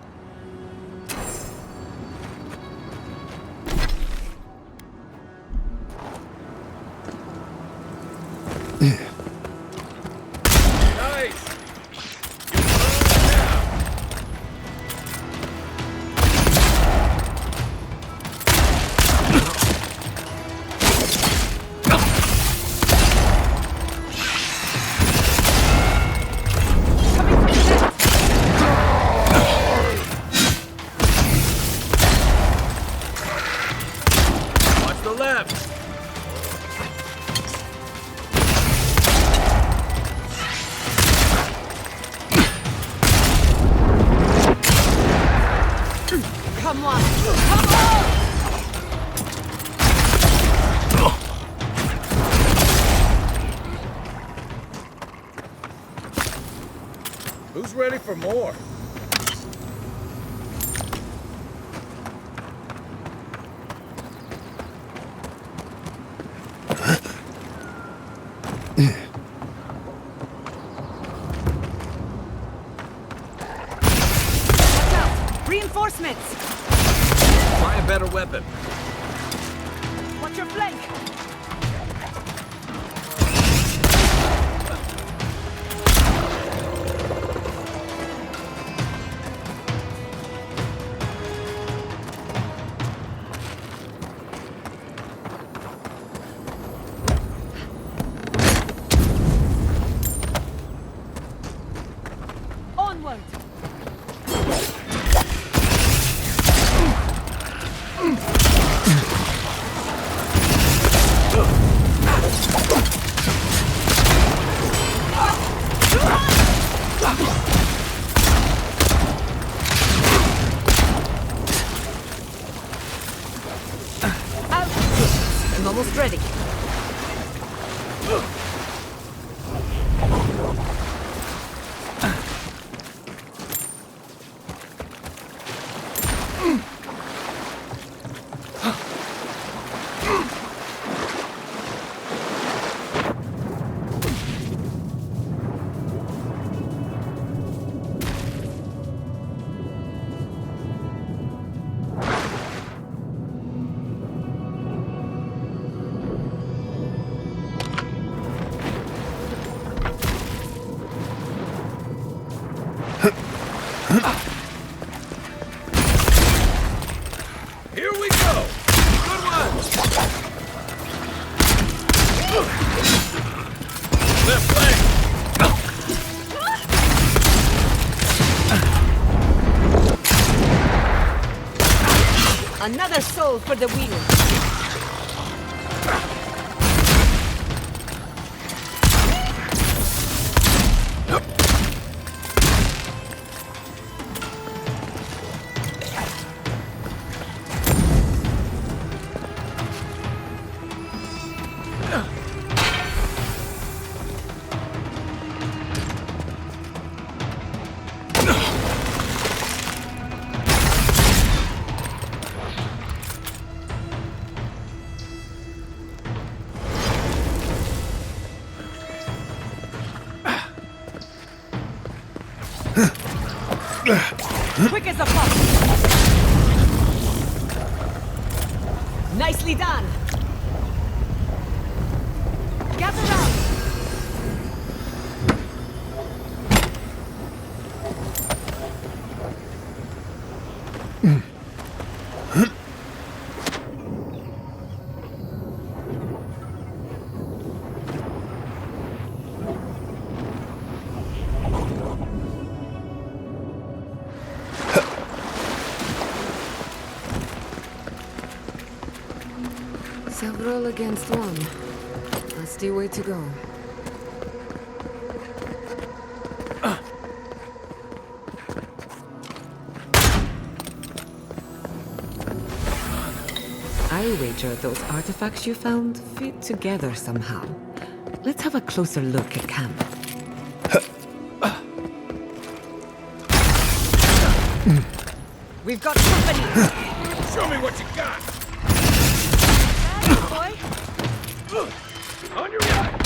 S13: Who's ready for more?
S18: Reinforcements!
S13: Try a better weapon.
S18: Watch your flank! Onward!
S1: I'm almost ready.
S13: Here we go! Good one! Left leg!
S18: Another soul for the wheel! Quick as a fox! Nicely done! Gather round!
S1: Several against one. Nasty way to go. I wager those artifacts you found fit together somehow. Let's have a closer look at camp.
S18: We've got company!
S3: Show me what you got!
S18: Boy!
S3: On your right!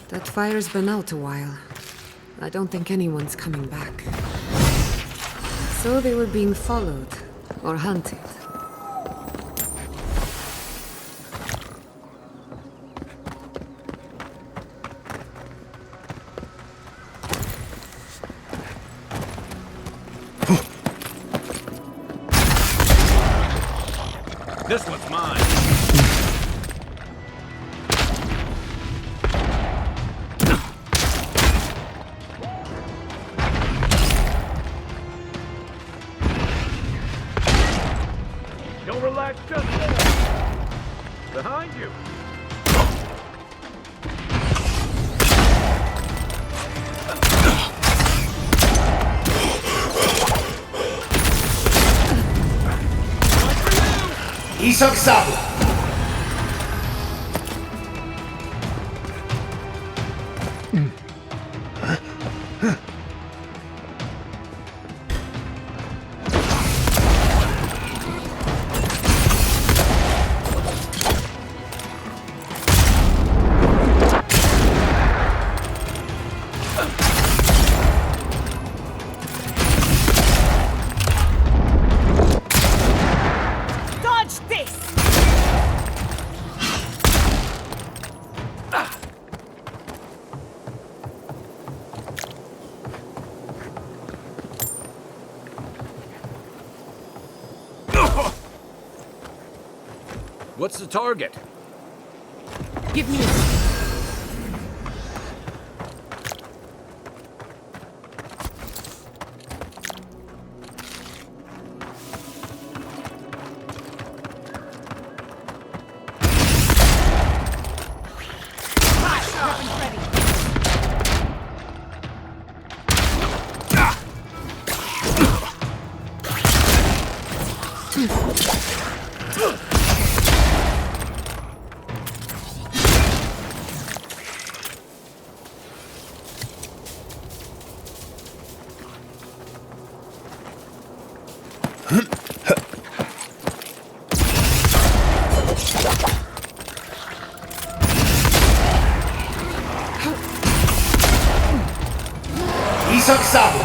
S1: That fire's been out a while. I don't think anyone's coming back. So they were being followed, or hunted.
S11: This one's mine.
S3: Don't relax just yet. Behind you.
S4: Isaac Sabu.
S18: Dodge this!
S13: What's the target?
S18: Give me
S4: Isaac Sabu.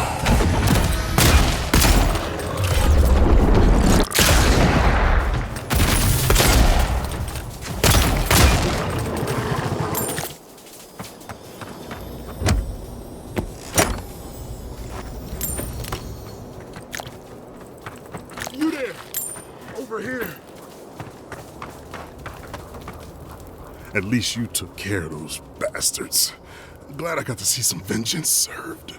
S3: You there! Over here! At least you took care of those bastards. Glad I got to see some vengeance served.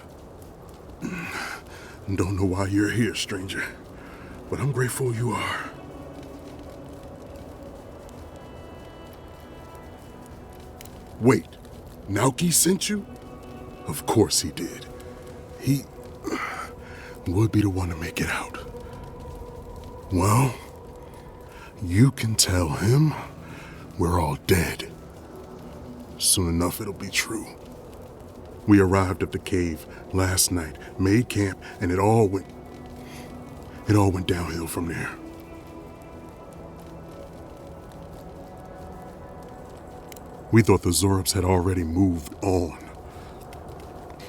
S3: Don't know why you're here, stranger, but I'm grateful you are. Wait, Naoki sent you? Of course he did. He would be the one to make it out. Well, you can tell him we're all dead. Soon enough it'll be true. We arrived at the cave last night, made camp, and it all went downhill from there. We thought the Zorops had already moved on.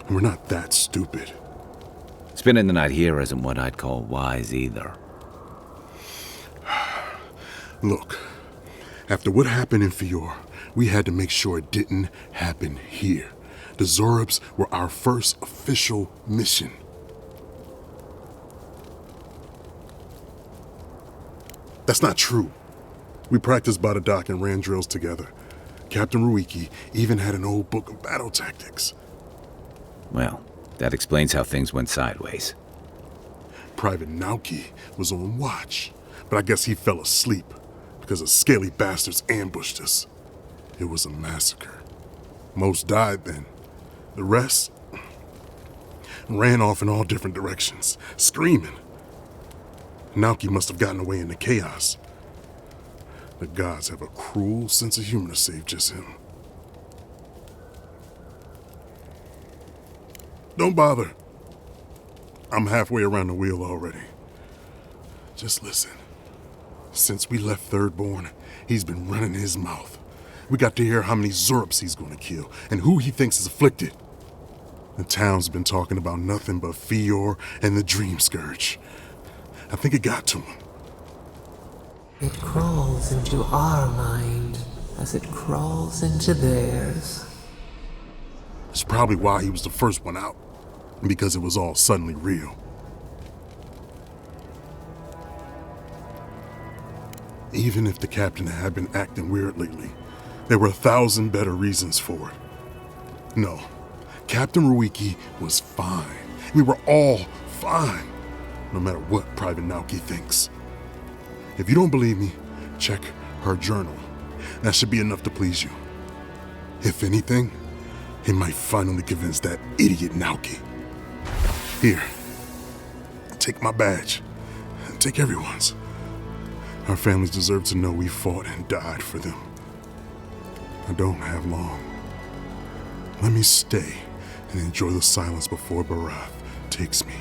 S3: And we're not that stupid.
S5: Spending the night here isn't what I'd call wise either.
S3: Look, after what happened in Fior, we had to make sure it didn't happen here. The Zorops were our first official mission. That's not true. We practiced by the dock and ran drills together. Captain Ruiki even had an old book of battle tactics.
S5: Well, that explains how things went sideways.
S19: Private Nauki was on watch, but I guess he fell asleep because the scaly bastards ambushed us. It was a massacre. Most died then. The rest ran off in all different directions, screaming. Nauki must have gotten away in the chaos. The gods have a cruel sense of humor to save just him. Don't bother. I'm halfway around the wheel already. Just listen. Since we left Thirdborn, he's been running his mouth. We got to hear how many Zorops he's going to kill and who he thinks is afflicted. The town's been talking about nothing but Fior and the Dream Scourge. I think it got to him.
S6: It crawls into our mind as it crawls into theirs.
S19: It's probably why he was the first one out, because it was all suddenly real. Even if the captain had been acting weird lately, there were 1,000 better reasons for it. No, Captain Ruiki was fine. We were all fine, no matter what Private Nauki thinks. If you don't believe me, check her journal. That should be enough to please you. If anything, it might finally convince that idiot Nauki. Here, take my badge. Take everyone's. Our families deserve to know we fought and died for them. I don't have long. Let me stay and enjoy the silence before Barath takes me.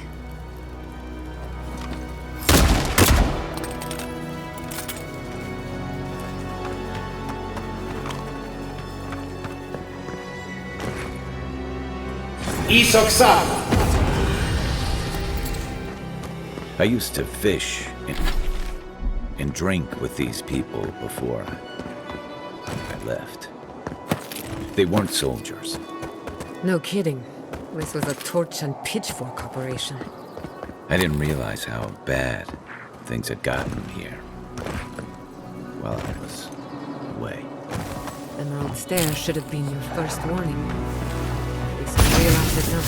S5: I used to fish and drink with these people before I left. They weren't soldiers.
S1: No kidding. This was a torch and pitchfork operation.
S5: I didn't realize how bad things had gotten here while I was away.
S1: The North Stair should have been your first warning. At least you realized it now.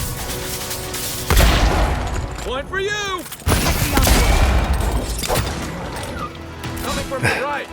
S3: One for you! Coming from the right!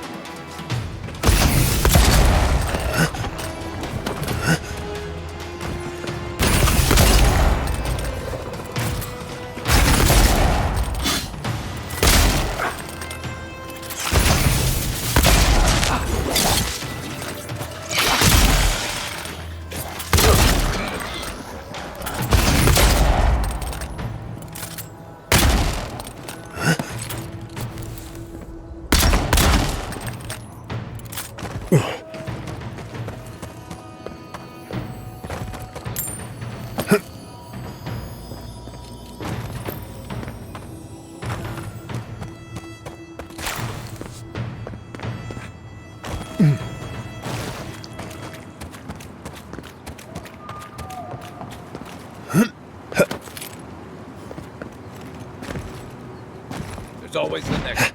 S13: There's always the next.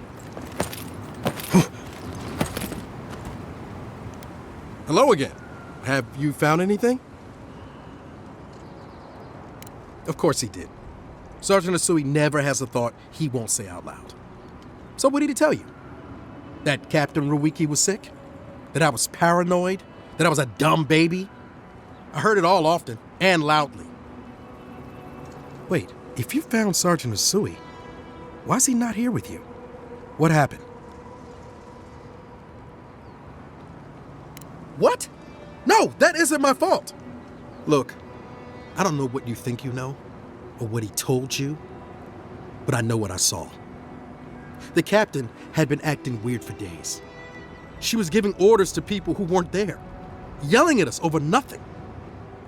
S17: Hello again. Have you found anything? Of course he did. Sergeant Asui never has a thought he won't say out loud. So what did he tell you? That Captain Ruiki was sick? That I was paranoid? That I was a dumb baby? I heard it all often and loudly. Wait, if you found Sergeant Asui, why is he not here with you? What happened? What? No, that isn't my fault. Look, I don't know what you think you know, or what he told you, but I know what I saw. The captain had been acting weird for days. She was giving orders to people who weren't there, yelling at us over nothing.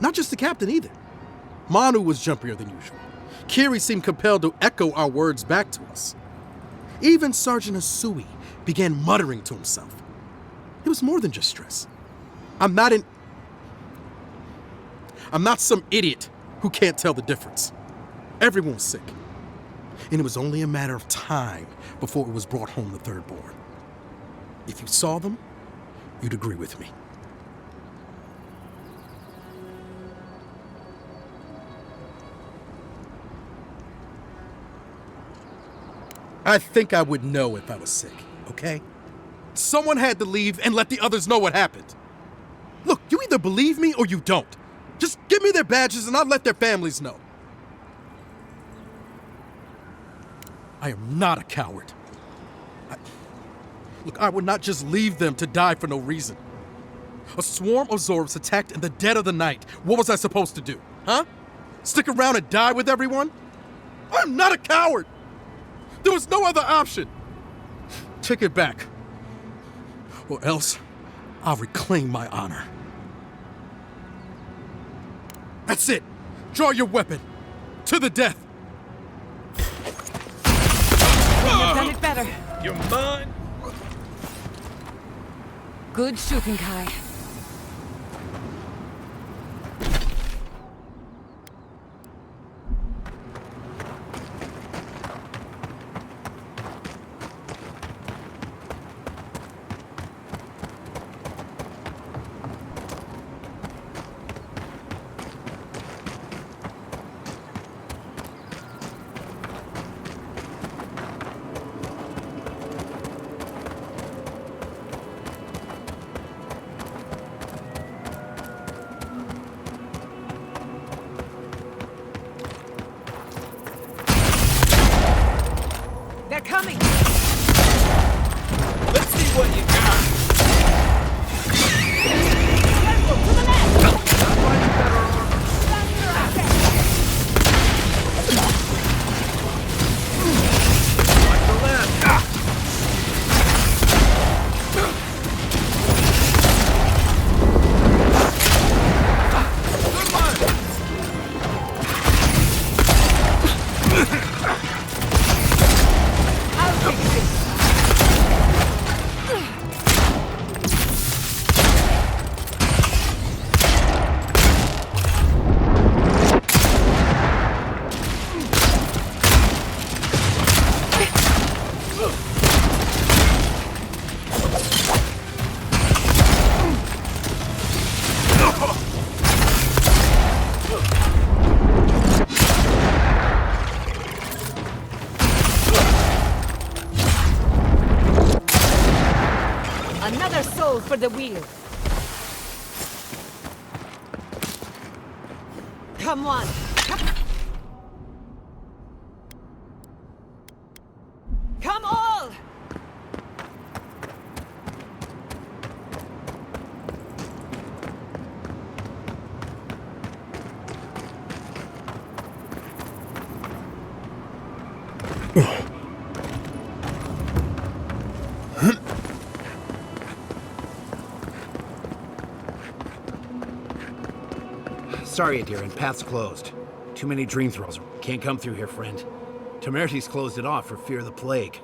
S17: Not just the captain either. Manu was jumpier than usual. Kiri seemed compelled to echo our words back to us. Even Sergeant Asui began muttering to himself. It was more than just stress. I'm not some idiot who can't tell the difference. Everyone was sick. And it was only a matter of time before it was brought home to Thirdborn. If you saw them, you'd agree with me. I think I would know if I was sick, okay? Someone had to leave and let the others know what happened. Look, you either believe me or you don't. Just give me their badges and I'll let their families know. I am not a coward. Look, I would not just leave them to die for no reason. A swarm of Zorps attacked in the dead of the night. What was I supposed to do, huh? Stick around and die with everyone? I'm not a coward! There was no other option. Take it back. Or else, I'll reclaim my honor. That's it. Draw your weapon. To the death.
S18: Couldn't have done it better.
S11: You're mine.
S18: Good shooting, Kai. They're coming!
S11: Let's see what you got.
S18: Careful, to the left! Faster, Asset!
S11: Watch the left. Good one.
S18: I'll fix this! Another soul for the wheel. Come on. Come all!
S14: Sorry, Adiran, path's closed. Too many dream thralls. Can't come through here, friend. Temerty's closed it off for fear of the plague.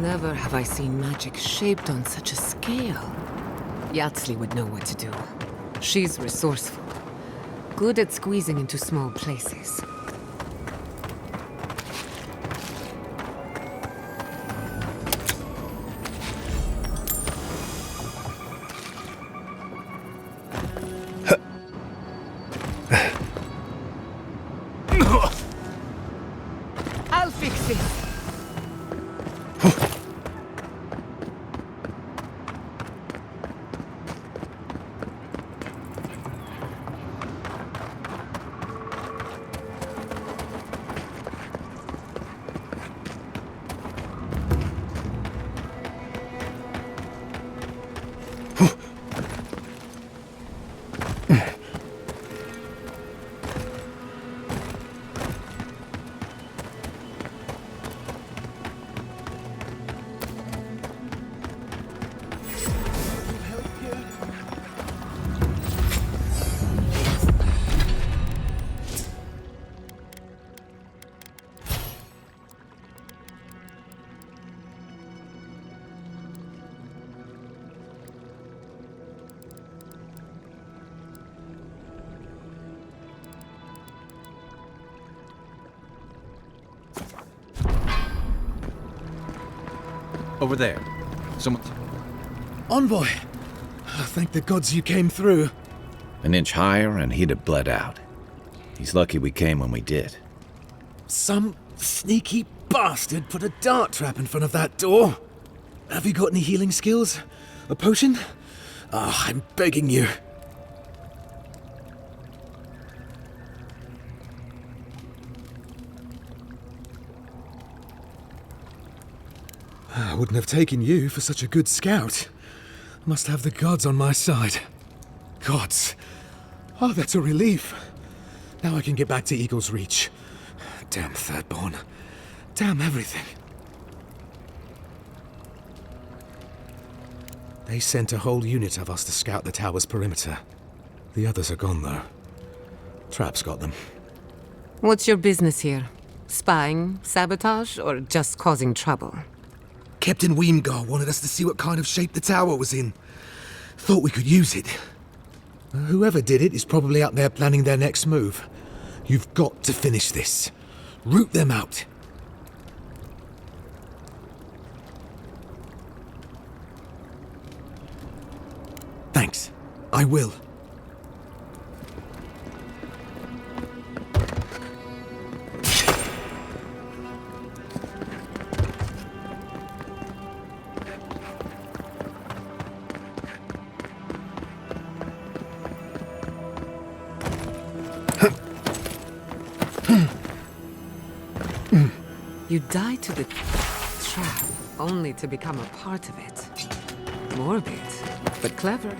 S1: Never have I seen magic shaped on such a scale. Yatsley would know what to do. She's resourceful, good at squeezing into small places.
S18: I'll fix this.
S13: Over there. Someone...
S17: Envoy! Thank the gods you came through.
S5: An inch higher and he'd have bled out. He's lucky we came when we did.
S17: Some sneaky bastard put a dart trap in front of that door. Have you got any healing skills? A potion? Ah, I'm begging you. I wouldn't have taken you for such a good scout. Must have the gods on my side. Gods. Oh, that's a relief. Now I can get back to Eagle's Reach. Damn Thirdborn. Damn everything. They sent a whole unit of us to scout the tower's perimeter. The others are gone, though. Trap's got them.
S1: What's your business here? Spying, sabotage, or just causing trouble?
S17: Captain Weemgar wanted us to see what kind of shape the tower was in. Thought we could use it. Whoever did it is probably out there planning their next move. You've got to finish this. Root them out. Thanks. I will.
S1: You died to the trap, only to become a part of it. Morbid, but clever.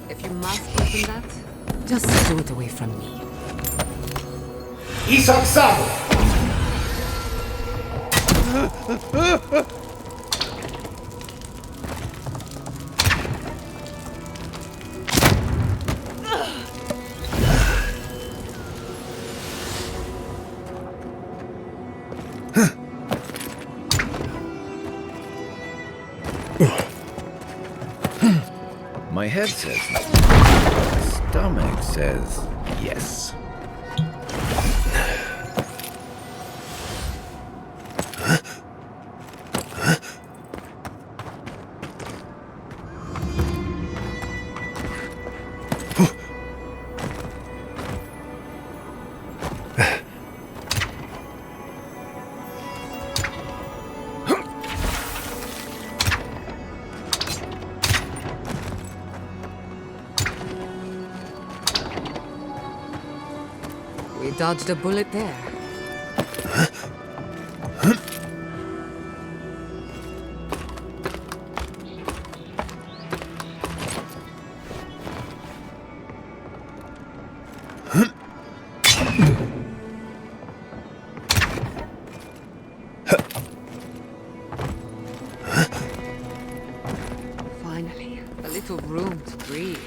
S1: If you must open that, just do it away from me.
S4: Isak Sabo!
S5: My head says no. My stomach says yes.
S1: We dodged a bullet there. Finally, a little room to breathe.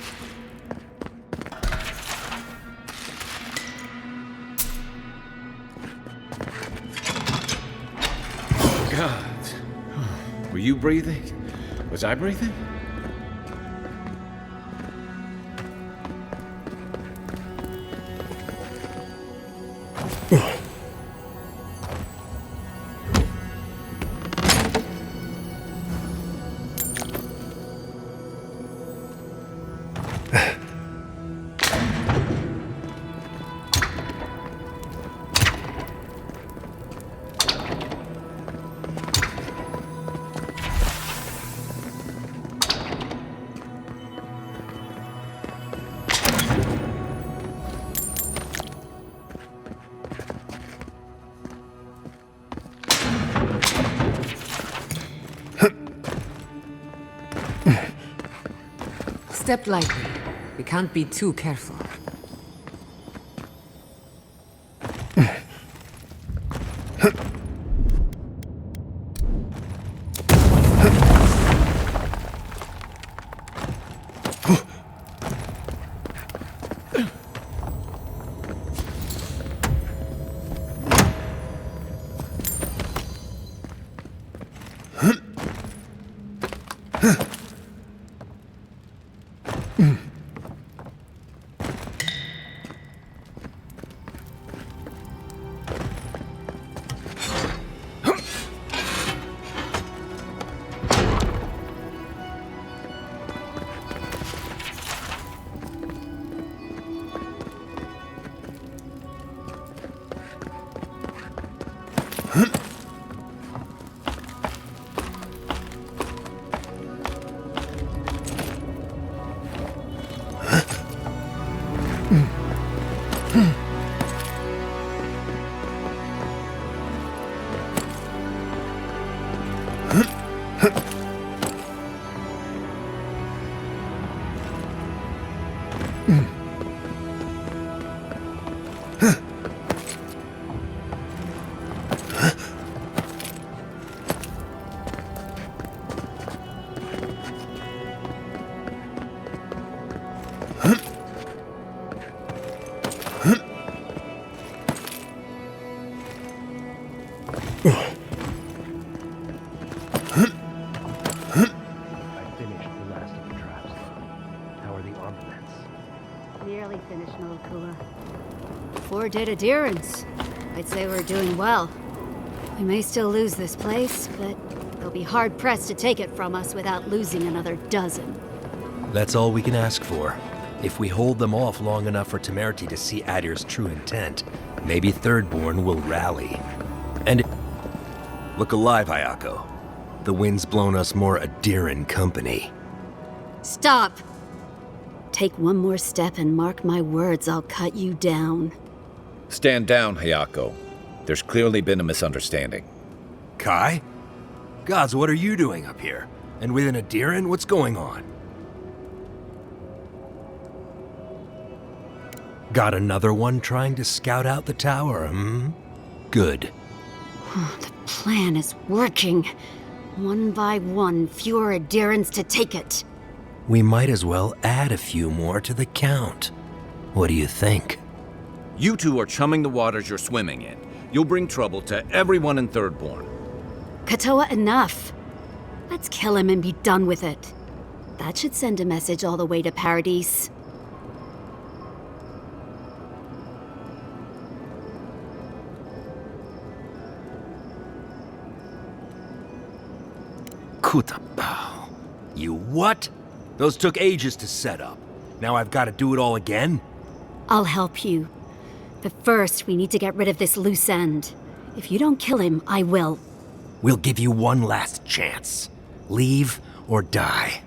S5: God. Were you breathing? Was I breathing?
S1: Step lightly. We can't be too careful.
S20: Nearly finished, Moakua. 4 dead adherents. I'd say we're doing well. We may still lose this place, but they'll be hard-pressed to take it from us without losing another dozen.
S21: That's all we can ask for. If we hold them off long enough for Temerity to see Adir's true intent, maybe Thirdborn will rally. And look alive, Hayako. The wind's blown us more Adiran company.
S20: Stop! Take one more step and mark my words, I'll cut you down.
S5: Stand down, Hayako. There's clearly been a misunderstanding.
S21: Kai? Gods, what are you doing up here? And with an Adiran, what's going on? Got another one trying to scout out the tower, hmm? Good.
S20: The plan is working. One by one, fewer Adirans to take it.
S21: We might as well add a few more to the count. What do you think?
S13: You two are chumming the waters you're swimming in. You'll bring trouble to everyone in Thirdborn.
S20: Katoa, enough. Let's kill him and be done with it. That should send a message all the way to Paradise.
S21: Kutabao. You what? Those took ages to set up. Now I've got to do it all again?
S20: I'll help you. But first, we need to get rid of this loose end. If you don't kill him, I will.
S21: We'll give you one last chance. Leave or die.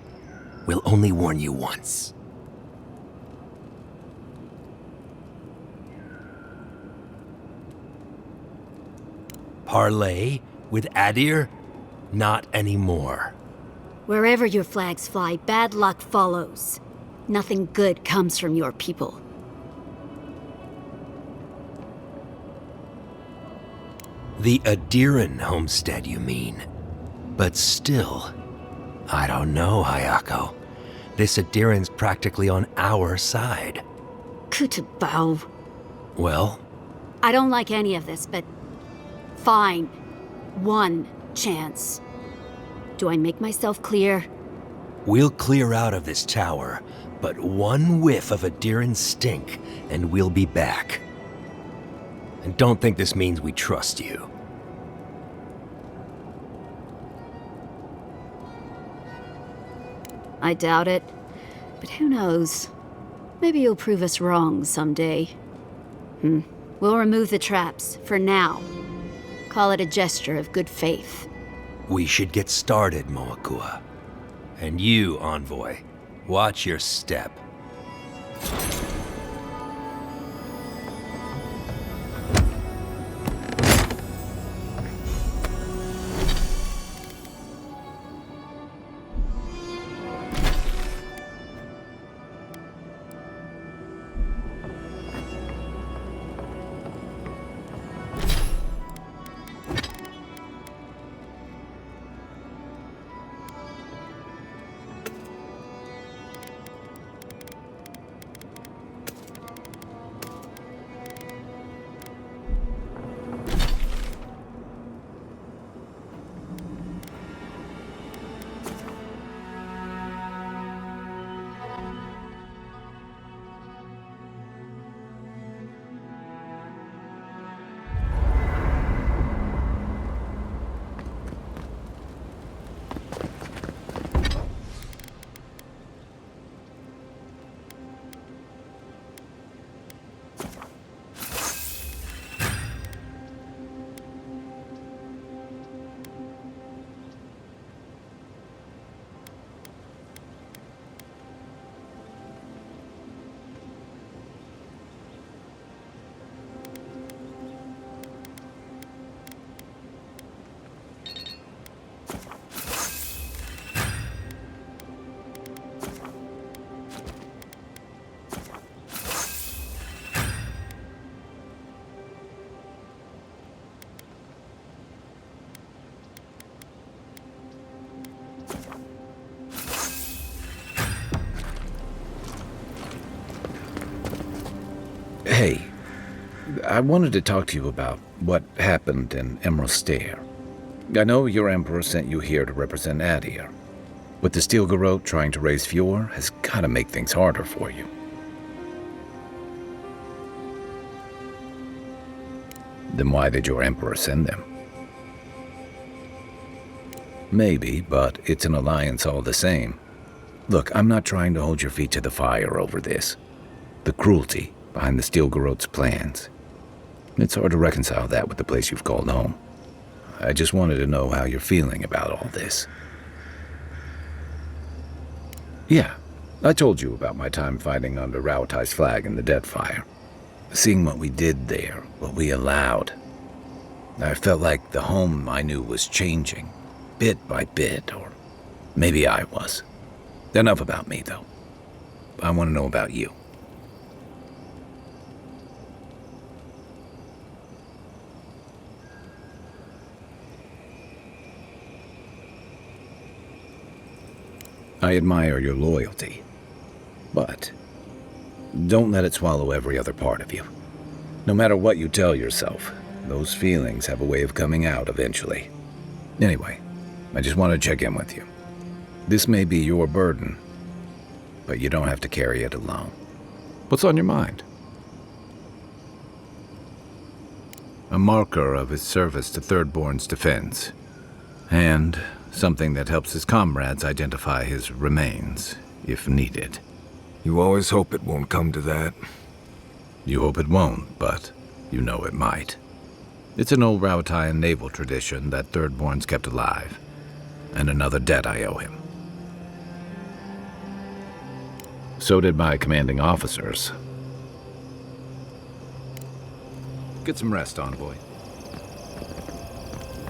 S21: We'll only warn you once. Parley with Adir? Not anymore.
S20: Wherever your flags fly, bad luck follows. Nothing good comes from your people.
S21: The Adiran homestead, you mean? But still, I don't know, Hayako. This Adiran's practically on our side.
S20: Kutabao.
S21: Well?
S20: I don't like any of this, but fine. One chance. Do I make myself clear?
S21: We'll clear out of this tower, but one whiff of Adiran stink, and we'll be back. And don't think this means we trust you.
S20: I doubt it. But who knows? Maybe you'll prove us wrong someday. We'll remove the traps, for now. Call it a gesture of good faith.
S21: We should get started, Moakua. And you, Envoy, watch your step.
S5: I wanted to talk to you about what happened in Emerald Stair. I know your Emperor sent you here to represent Adir. With the Steel Garrote trying to raise Fjord has got to make things harder for you. Then why did your Emperor send them? Maybe, but it's an alliance all the same. Look, I'm not trying to hold your feet to the fire over this. The cruelty behind the Steel Garrote's plans. It's hard to reconcile that with the place you've called home. I just wanted to know how you're feeling about all this. Yeah, I told you about my time fighting under Rauatai's flag in the Deadfire. Seeing what we did there, what we allowed. I felt like the home I knew was changing, bit by bit, or maybe I was. Enough about me, though. I want to know about you. I admire your loyalty, but don't let it swallow every other part of you. No matter what you tell yourself, those feelings have a way of coming out eventually. Anyway, I just want to check in with you. This may be your burden, but you don't have to carry it alone. What's on your mind? A marker of his service to Thirdborn's defense, and something that helps his comrades identify his remains, if needed.
S2: You always hope it won't come to that.
S5: You hope it won't, but you know it might. It's an old Rauataian naval tradition that Thirdborn's kept alive, and another debt I owe him. So did my commanding officers. Get some rest, envoy.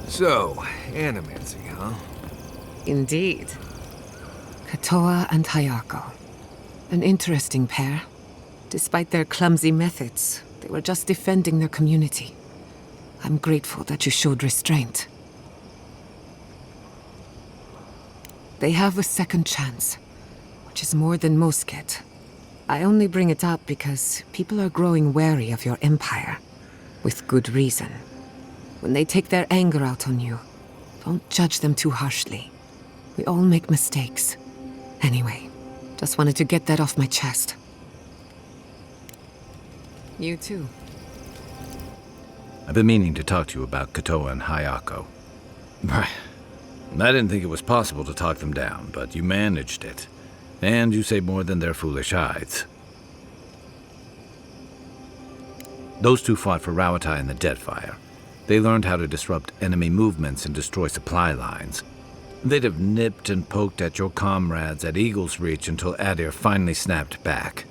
S2: So, animancy, huh?
S1: Indeed. Katoa and Hayako. An interesting pair. Despite their clumsy methods, they were just defending their community. I'm grateful that you showed restraint. They have a second chance, which is more than most get. I only bring it up because people are growing wary of your empire, with good reason. When they take their anger out on you, don't judge them too harshly. We all make mistakes. Anyway, just wanted to get that off my chest. You too.
S5: I've been meaning to talk to you about Katoa and Hayako. I didn't think it was possible to talk them down, but you managed it. And you say more than their foolish hides. Those two fought for Rauatai in the Deadfire. They learned how to disrupt enemy movements and destroy supply lines. They'd have nipped and poked at your comrades at Eagle's Reach until Adir finally snapped back.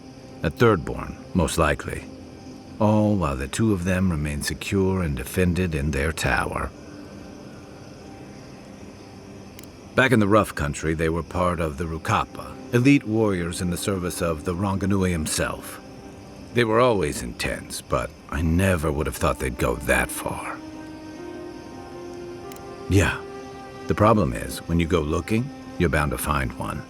S5: At Thirdborn, most likely. All while the two of them remained secure and defended in their tower. Back in the Rough Country, they were part of the Rukapa, elite warriors in the service of the Ronganui himself. They were always intense, but I never would have thought they'd go that far. Yeah. The problem is, when you go looking, you're bound to find one.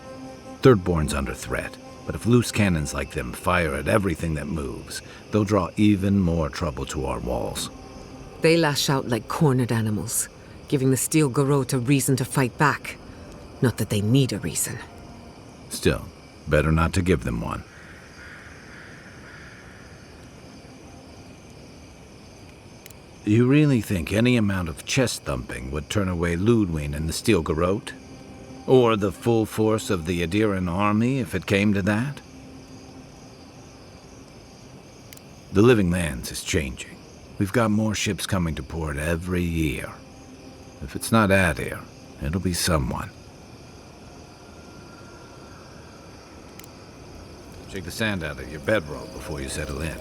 S5: Thirdborn's under threat, but if loose cannons like them fire at everything that moves, they'll draw even more trouble to our walls.
S1: They lash out like cornered animals, giving the Steel Garrote a reason to fight back. Not that they need a reason.
S5: Still, better not to give them one. You really think any amount of chest thumping would turn away Ludwig and the Steel Garrote? Or the full force of the Adiran army if it came to that? The Living Lands is changing. We've got more ships coming to port every year. If it's not Adir, it'll be someone. Shake the sand out of your bedroll before you settle in.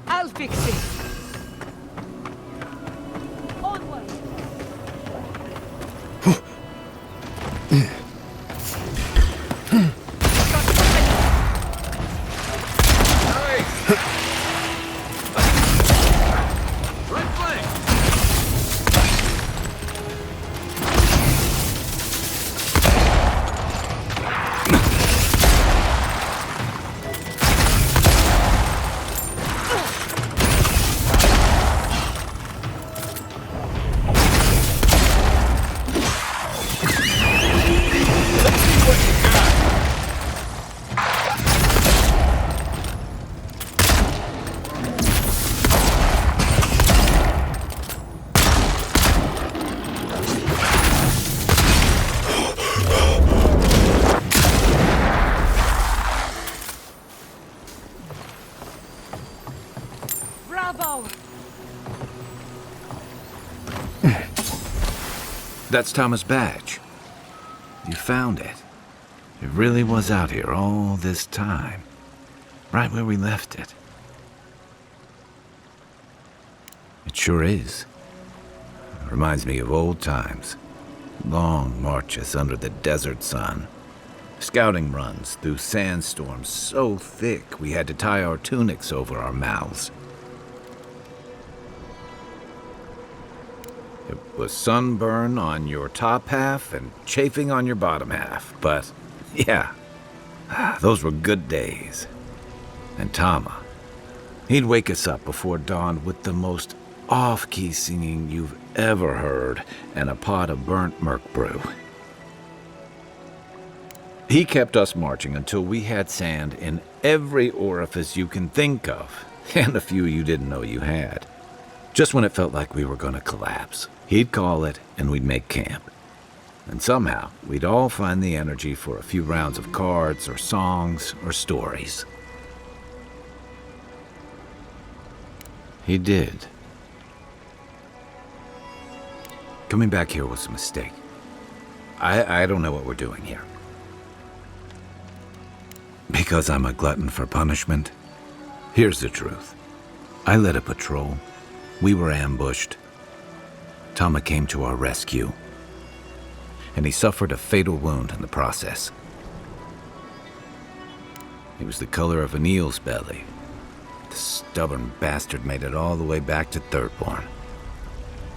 S18: I'll fix it. Onward.
S5: That's Tama's badge. You found it. It really was out here all this time. Right where we left it. It sure is. Reminds me of old times. Long marches under the desert sun. Scouting runs through sandstorms so thick we had to tie our tunics over our mouths. It was sunburn on your top half and chafing on your bottom half, but yeah, those were good days. And Tama, he'd wake us up before dawn with the most off-key singing you've ever heard and a pot of burnt merc brew. He kept us marching until we had sand in every orifice you can think of, and a few you didn't know you had. Just when it felt like we were going to collapse, he'd call it and we'd make camp. And somehow, we'd all find the energy for a few rounds of cards or songs or stories. He did. Coming back here was a mistake. I don't know what we're doing here. Because I'm a glutton for punishment? Here's the truth. I led a patrol. We were ambushed. Tama came to our rescue. And he suffered a fatal wound in the process. He was the color of an eel's belly. The stubborn bastard made it all the way back to Thirdborn.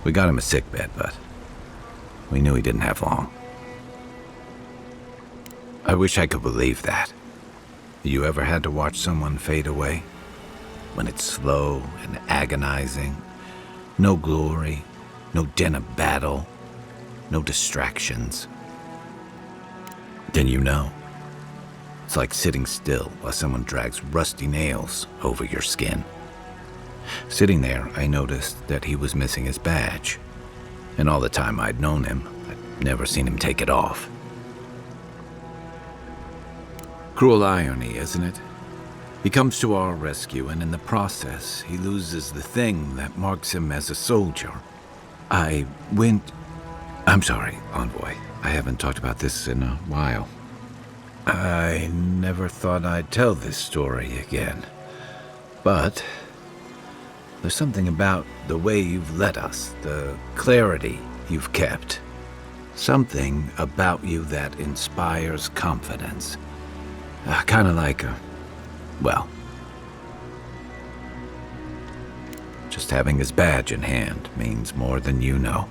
S5: We got him a sickbed, but we knew he didn't have long. I wish I could believe that. You ever had to watch someone fade away? When it's slow and agonizing, no glory, no din of battle, no distractions. Then you know. It's like sitting still while someone drags rusty nails over your skin. Sitting there, I noticed that he was missing his badge. And all the time I'd known him, I'd never seen him take it off. Cruel irony, isn't it? He comes to our rescue, and in the process, he loses the thing that marks him as a soldier. I'm sorry, Envoy. I haven't talked about this in a while. I never thought I'd tell this story again. But there's something about the way you've led us, the clarity you've kept. Something about you that inspires confidence. Kind of like just having his badge in hand means more than you know.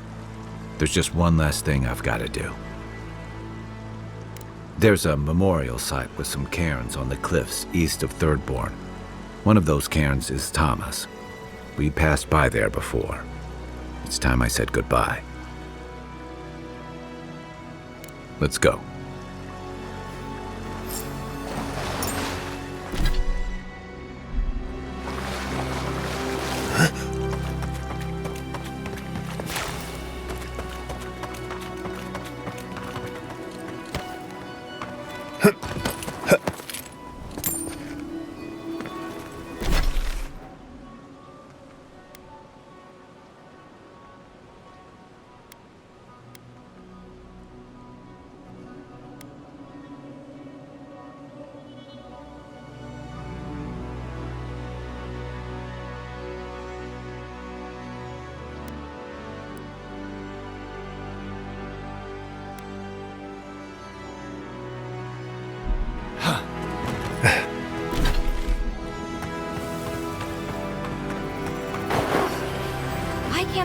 S5: There's just one last thing I've got to do. There's a memorial site with some cairns on the cliffs east of Thirdborn. One of those cairns is Tama's. We passed by there before. It's time I said goodbye. Let's go.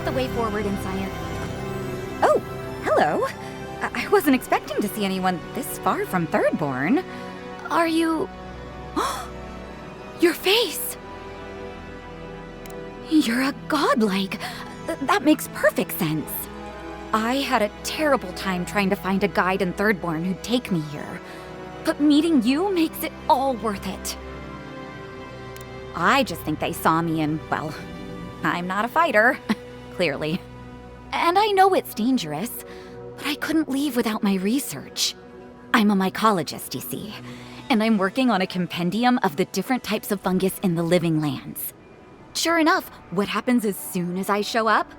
S7: The way forward in science. Oh, hello. I wasn't expecting to see anyone this far from Thirdborn. Are you... Your face! You're a godlike. That makes perfect sense. I had a terrible time trying to find a guide in Thirdborn who'd take me here. But meeting you makes it all worth it. I just think they saw me and, well, I'm not a fighter. Clearly. And I know it's dangerous, but I couldn't leave without my research. I'm a mycologist, you see, and I'm working on a compendium of the different types of fungus in the living lands. Sure enough, what happens as soon as I show up?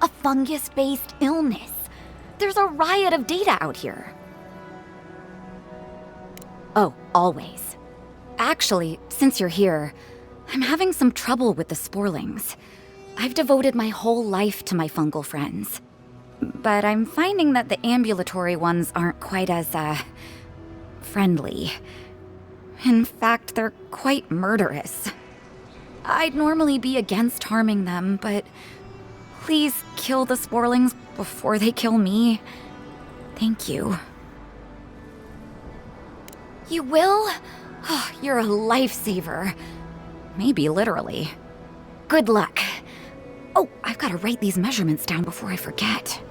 S7: A fungus-based illness. There's a riot of data out here. Oh, always. Actually, since you're here, I'm having some trouble with the sporlings. I've devoted my whole life to my fungal friends. But I'm finding that the ambulatory ones aren't quite as, friendly. In fact, they're quite murderous. I'd normally be against harming them, but please kill the sporlings before they kill me. Thank you. You will? Oh, you're a lifesaver. Maybe literally. Good luck. Oh, I've got to write these measurements down before I forget.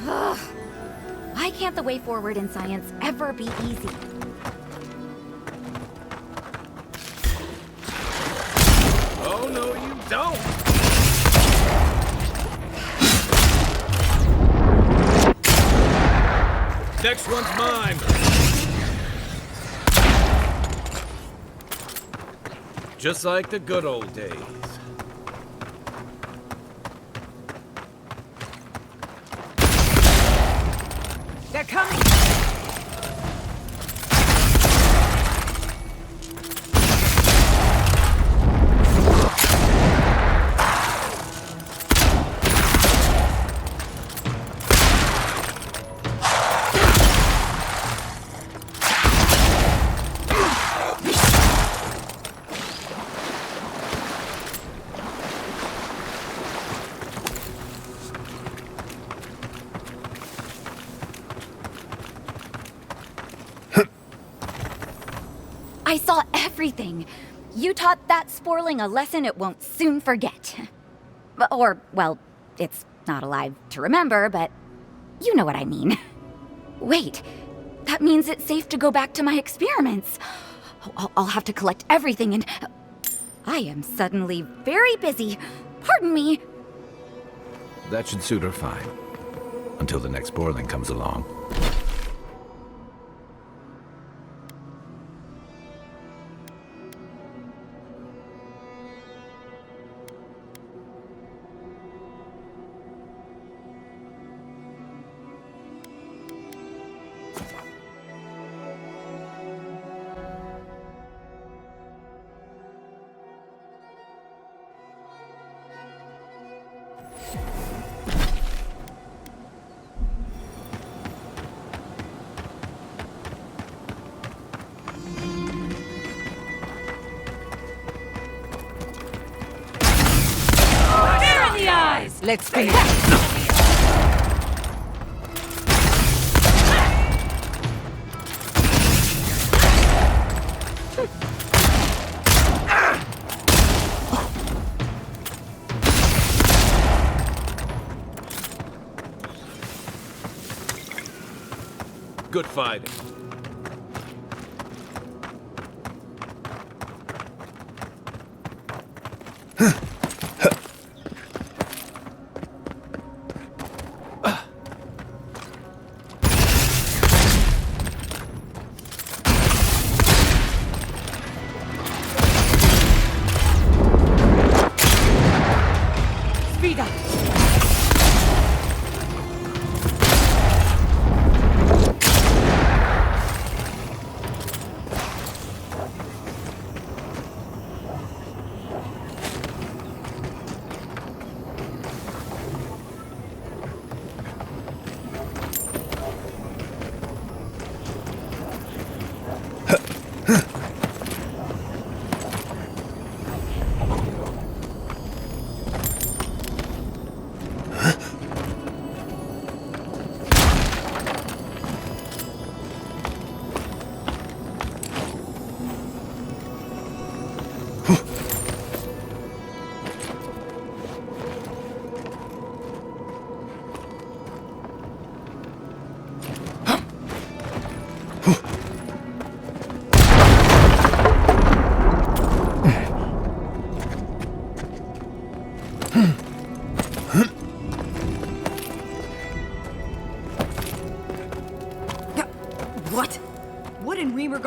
S7: Ugh. Why can't the way forward in science ever be easy?
S13: Oh, no, you don't! Next one's mine! Just like the good old days.
S18: They're coming!
S7: I saw everything. You taught that sporling a lesson it won't soon forget. Or, well, it's not alive to remember, but you know what I mean. Wait, that means it's safe to go back to my experiments. I'll have to collect everything and... I am suddenly very busy. Pardon me.
S5: That should suit her fine. Until the next sporling comes along.
S18: Let's finish.
S13: Good fighting.
S18: Speed up.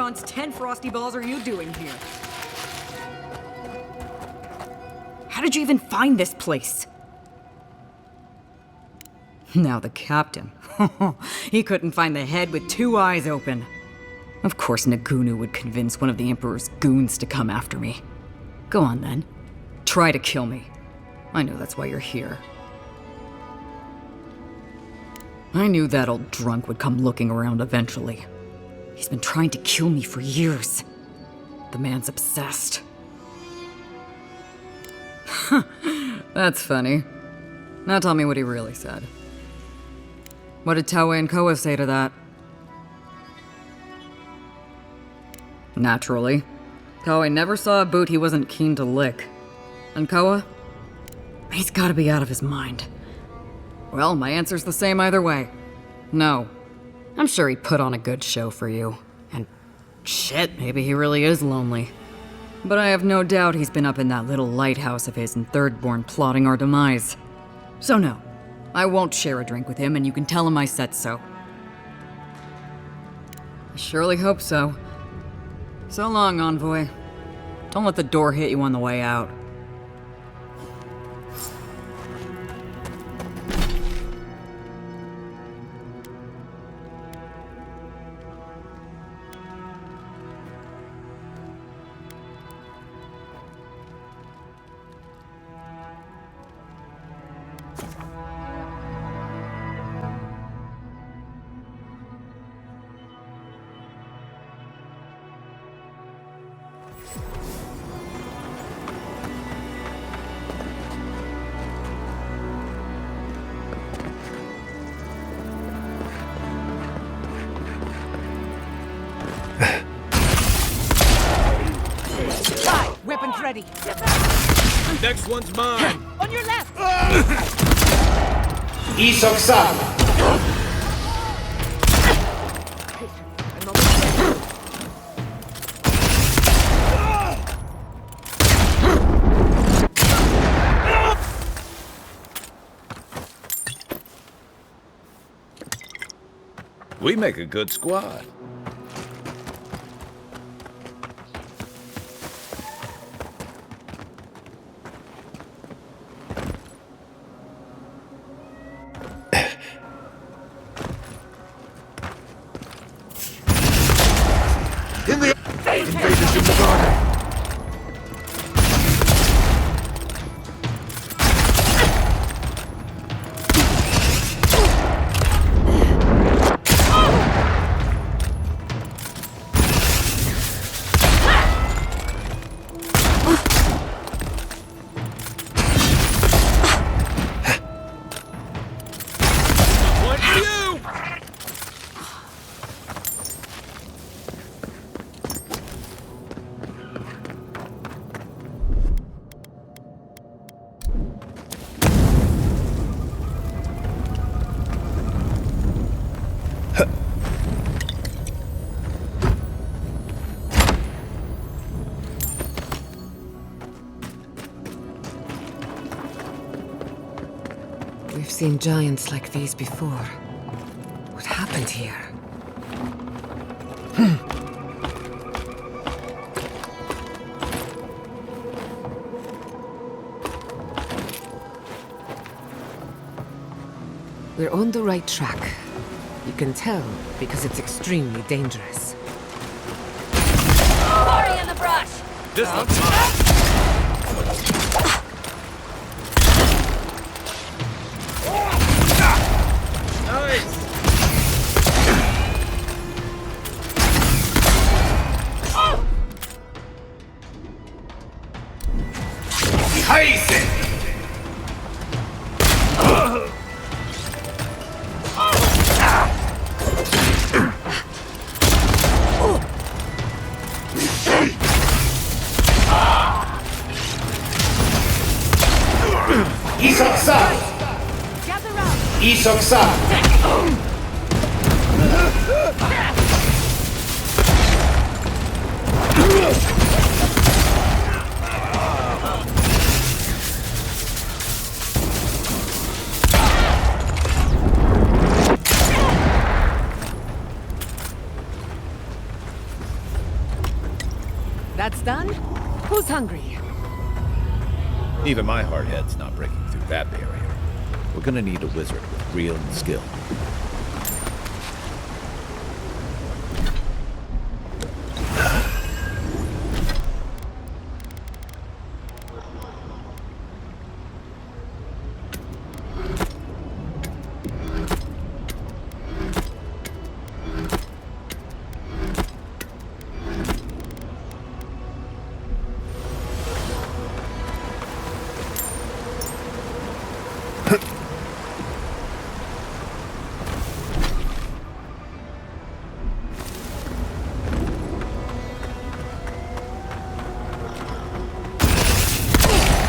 S10: Gorgon's 10 frosty balls are you doing here? How did you even find this place? Now the captain. He couldn't find the head with 2 eyes open. Of course Nagunu would convince one of the Emperor's goons to come after me. Go on then. Try to kill me. I know that's why you're here. I knew that old drunk would come looking around eventually. He's been trying to kill me for years. The man's obsessed. That's funny. Now tell me what he really said. What did Taue and Koa say to that? Naturally. Taue never saw a boot he wasn't keen to lick. And Koa? He's gotta be out of his mind. Well, my answer's the same either way. No. I'm sure he put on a good show for you. And shit, maybe he really is lonely. But I have no doubt he's been up in that little lighthouse of his in Thirdborn plotting our demise. So no, I won't share a drink with him, and you can tell him I said so. I surely hope so. So long, Envoy. Don't let the door hit you on the way out.
S18: Weapons ready.
S11: Next one's mine.
S18: On your left.
S4: Isok Sabu.
S13: We make a good squad.
S3: Invaders in the garden!
S1: We've seen giants like these before. What happened here? We're on the right track. You can tell because it's extremely dangerous.
S18: Party in the brush.
S11: This looks fun.
S4: Isok Sabu.
S5: Even my hard head's not breaking through that barrier. We're gonna need a wizard with real skill.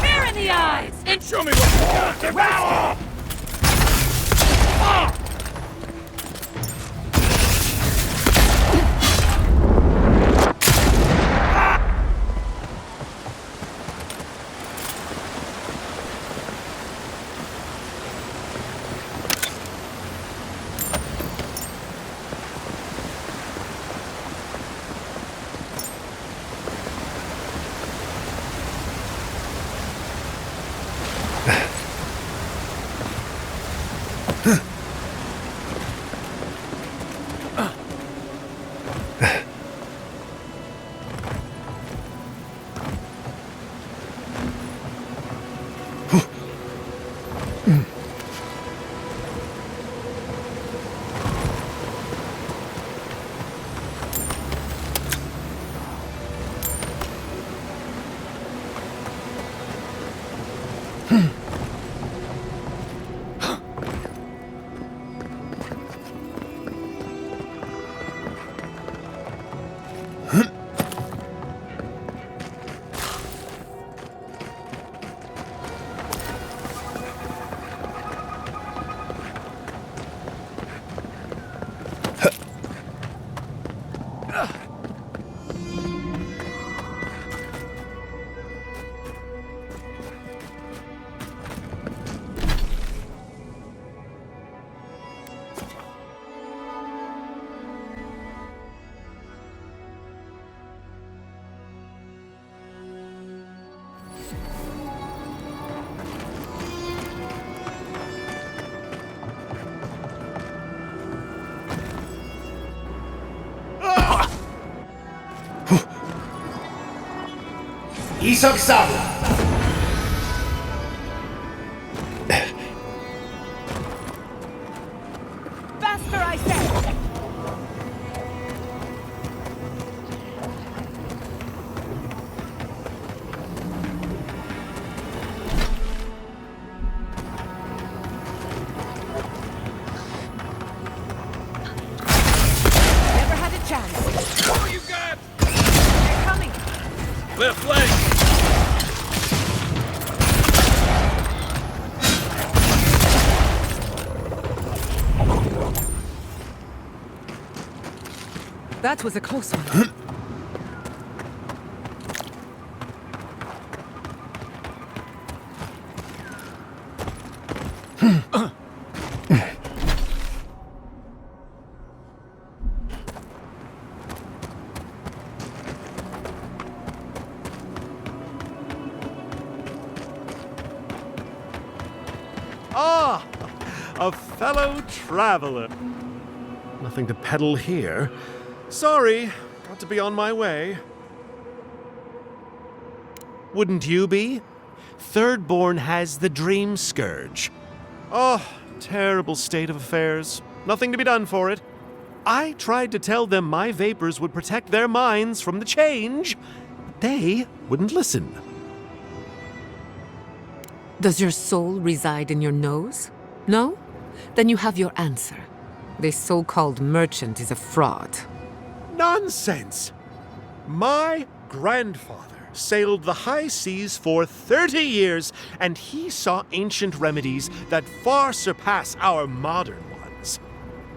S18: Fair in the eyes! And show me what you got! Devour!
S4: Isoksabu!
S18: Faster, I say! Never had a chance.
S14: Oh, you got!
S18: They're coming!
S14: Left leg!
S1: That was a close one.
S3: Ah! A fellow traveler. Nothing to peddle here. Sorry, got to be on my way. Wouldn't you be? Thirdborn has the Dream Scourge. Oh, terrible state of affairs. Nothing to be done for it. I tried to tell them my vapors would protect their minds from the change, but they wouldn't listen.
S1: Does your soul reside in your nose? No? Then you have your answer. This so-called merchant is a fraud.
S3: Nonsense! My grandfather sailed the high seas for 30 years, and he saw ancient remedies that far surpass our modern ones.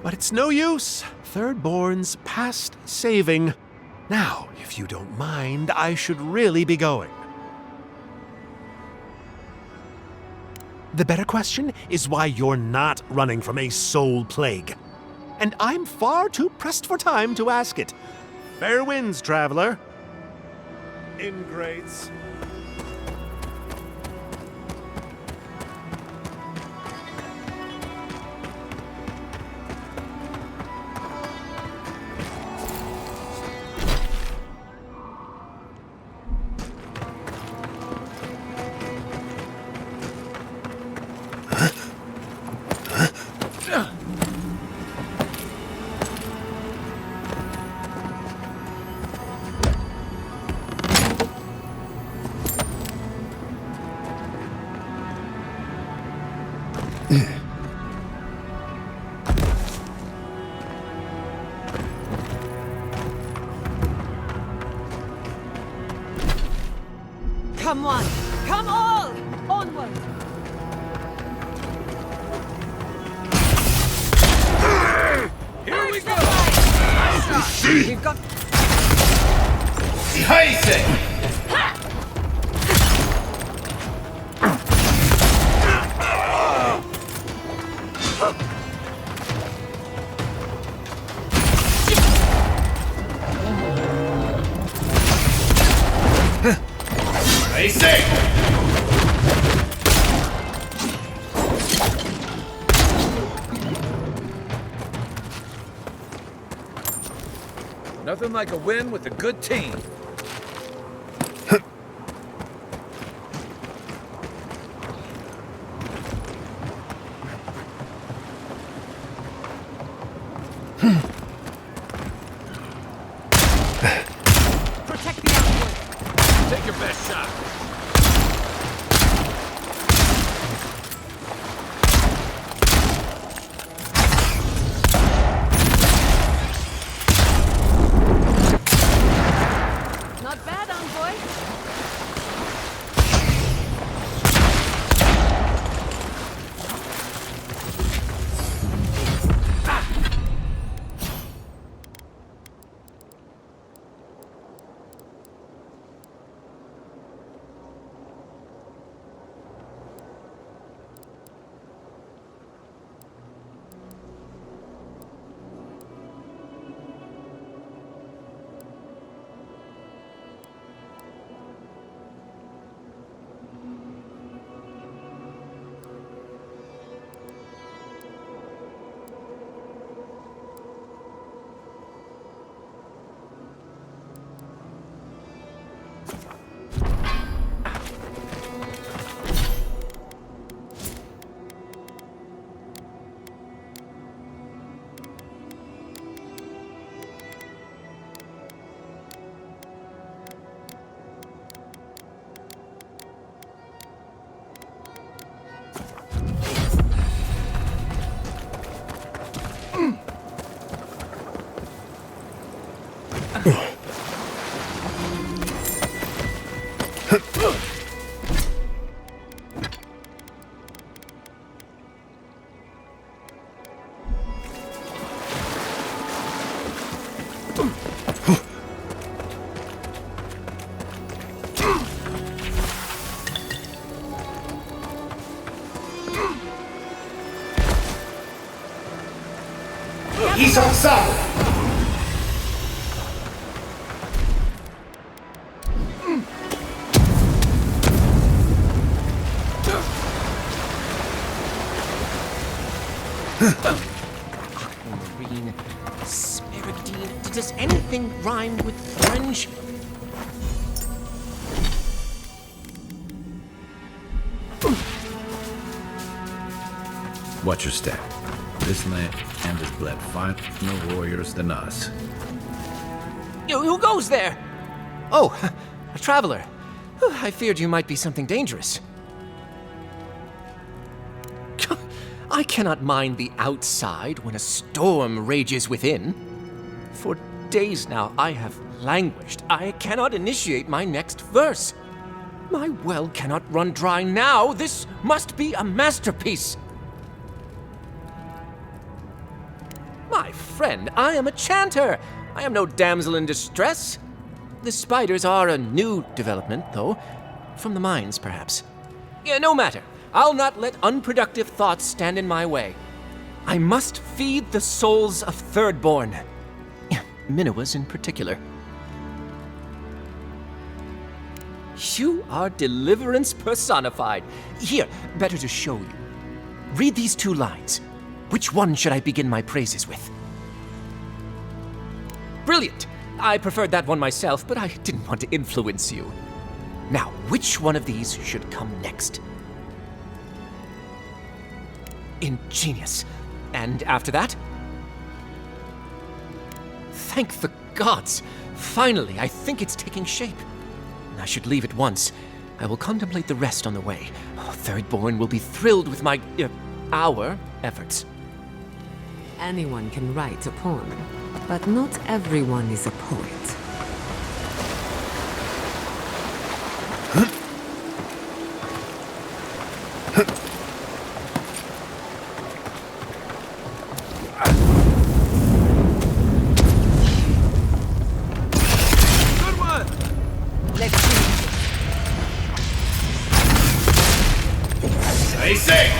S3: But it's no use. Thirdborn's past saving. Now, if you don't mind, I should really be going. The better question is why you're not running from a soul plague. And I'm far too pressed for time to ask it. Fair winds, traveler. Ingrates.
S18: Come on! Come all! Onward!
S4: Here we go!
S18: We've got...
S13: Nothing like a win with a good team.
S18: Protect the outward!
S13: Take your best shot.
S18: Not bad, envoy.
S4: He's on side.
S8: Aquamarine, Spiridine. Does anything rhyme with orange?
S5: Watch your step. This land has bled far no warriors than us.
S8: Who goes there? Oh, a traveler. I feared you might be something dangerous. I cannot mind the outside when a storm rages within. For days now I have languished. I cannot initiate my next verse. My well cannot run dry now. This must be a masterpiece. My friend, I am a chanter. I am no damsel in distress. The spiders are a new development, though. From the mines, perhaps. Yeah, no matter. I'll not let unproductive thoughts stand in my way. I must feed the souls of Thirdborn. Minoas in particular. You are deliverance personified. Here, better to show you. Read these 2 lines. Which one should I begin my praises with? Brilliant! I preferred that one myself, but I didn't want to influence you. Now, which one of these should come next? Ingenious. And after that? Thank the gods! Finally, I think it's taking shape. I should leave at once. I will contemplate the rest on the way. Thirdborn will be thrilled with my our efforts.
S1: Anyone can write a poem, but not everyone is a poet.
S4: Stay safe!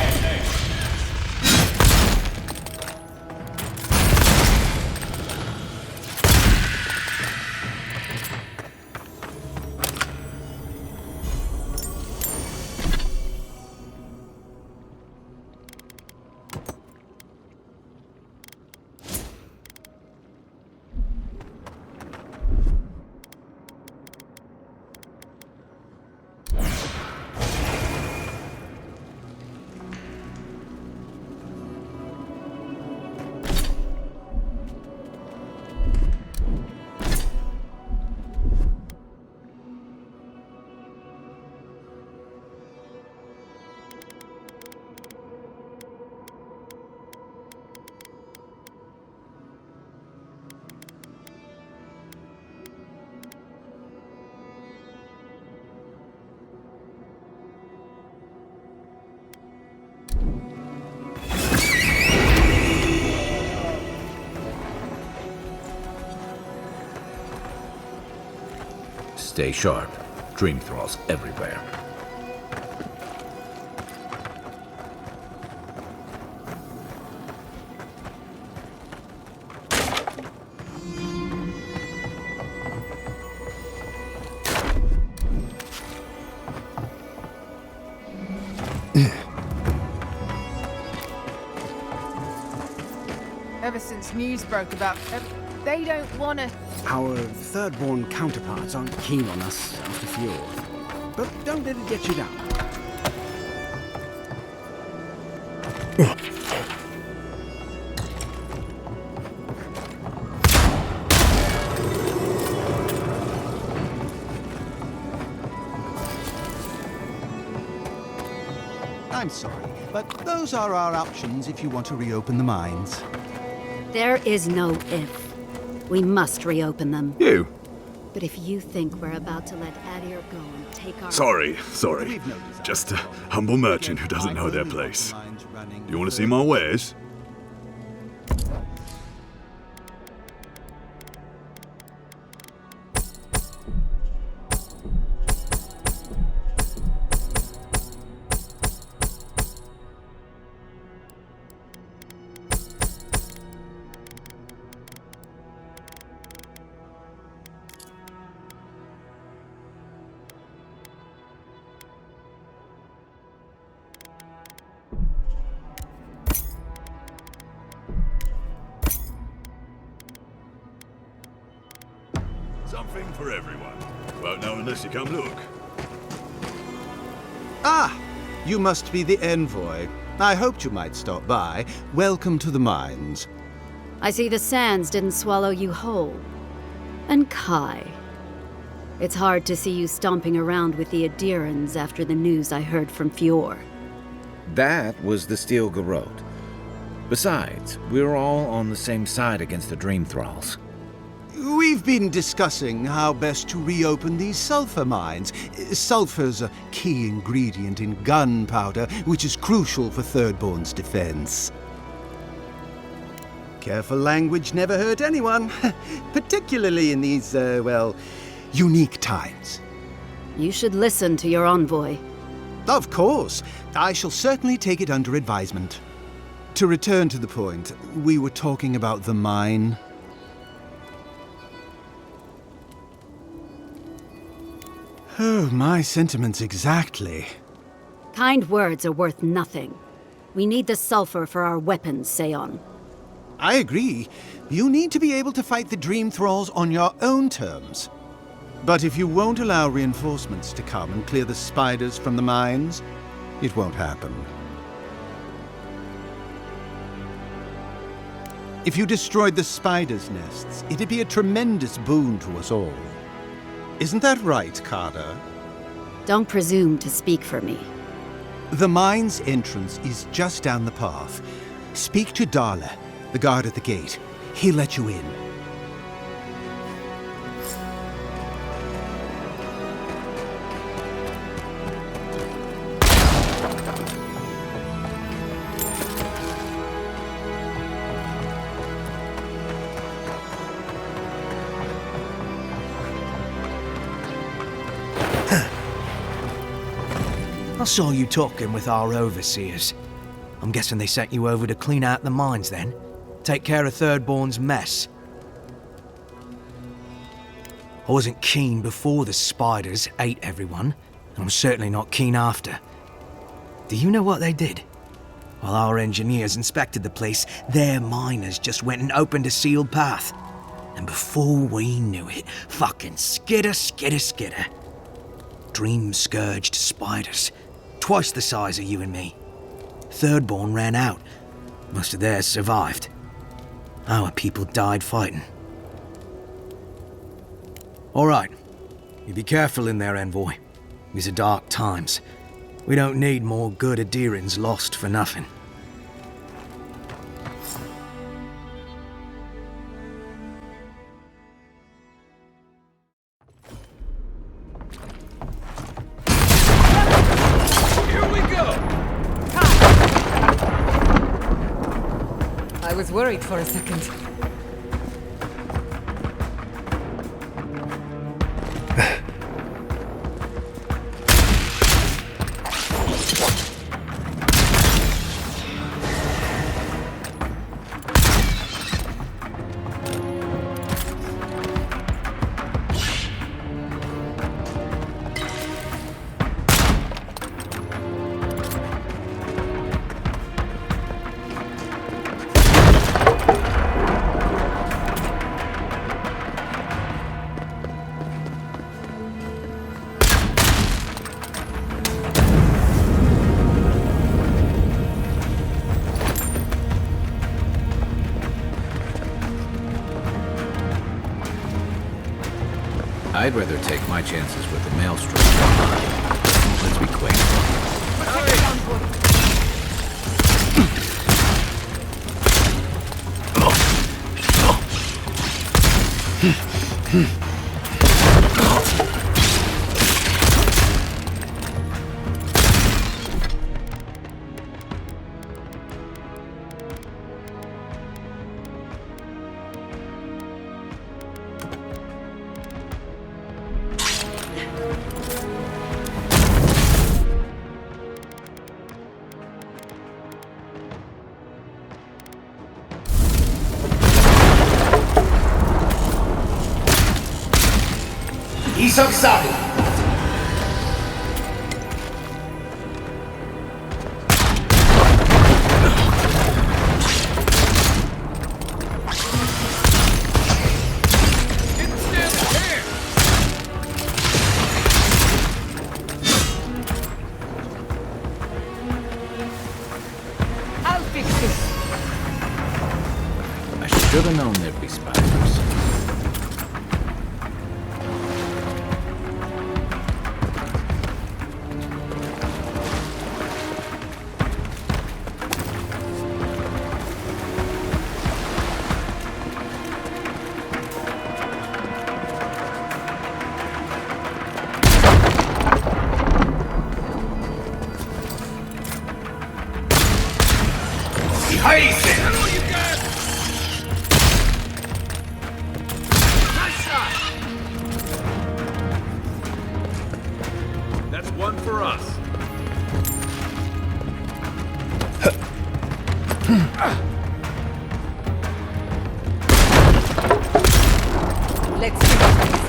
S13: Stay sharp. Dream thralls everywhere.
S18: Ever since news broke about... they don't want to...
S12: Our third-born counterparts aren't keen on us after Fjord. But don't let it get you down.
S22: I'm sorry, but those are our options if you want to reopen the mines.
S20: There is no if. We must reopen them.
S23: You?
S20: But if you think we're about to let Adir go and take our...
S23: Sorry. Just a humble merchant who doesn't know their place. Do you want to see my wares? Something for everyone. Won't know unless you come look.
S22: Ah! You must be the envoy. I hoped you might stop by. Welcome to the mines.
S20: I see the sands didn't swallow you whole. And Kai. It's hard to see you stomping around with the Adirans after the news I heard from Fjord.
S5: That was the Steel Garrote. Besides, we're all on the same side against the Dream Thralls.
S22: We've been discussing how best to reopen these sulfur mines. Sulfur's a key ingredient in gunpowder, which is crucial for Thirdborn's defense. Careful language never hurt anyone, particularly in these, well, unique times.
S20: You should listen to your envoy.
S22: Of course. I shall certainly take it under advisement. To return to the point, we were talking about the mine. Oh, my sentiments exactly.
S20: Kind words are worth nothing. We need the sulfur for our weapons, Seon.
S22: I agree. You need to be able to fight the Dream Thralls on your own terms. But if you won't allow reinforcements to come and clear the spiders from the mines, it won't happen. If you destroyed the spiders' nests, it'd be a tremendous boon to us all. Isn't that right, Carter?
S20: Don't presume to speak for me.
S22: The mine's entrance is just down the path. Speak to Darla, the guard at the gate. He'll let you in.
S9: I saw you talking with our overseers. I'm guessing they sent you over to clean out the mines then? Take care of Thirdborn's mess. I wasn't keen before the spiders ate everyone, and I'm certainly not keen after. Do you know what they did? While our engineers inspected the place, their miners just went and opened a sealed path. And before we knew it, fucking skitter, skitter, skitter. Dream-scourged spiders. Twice the size of you and me. Thirdborn ran out. Most of theirs survived. Our people died fighting. All right. You be careful in there, Envoy. These are dark times. We don't need more good Adirans lost for nothing.
S1: I was worried for a second.
S5: I'd rather take my chances with the maelstrom. Let's be clear.
S4: Isang sabi.
S1: I'll fix this.
S5: I should have known there'd be spiders.
S13: That's one for us.
S1: Let's finish this.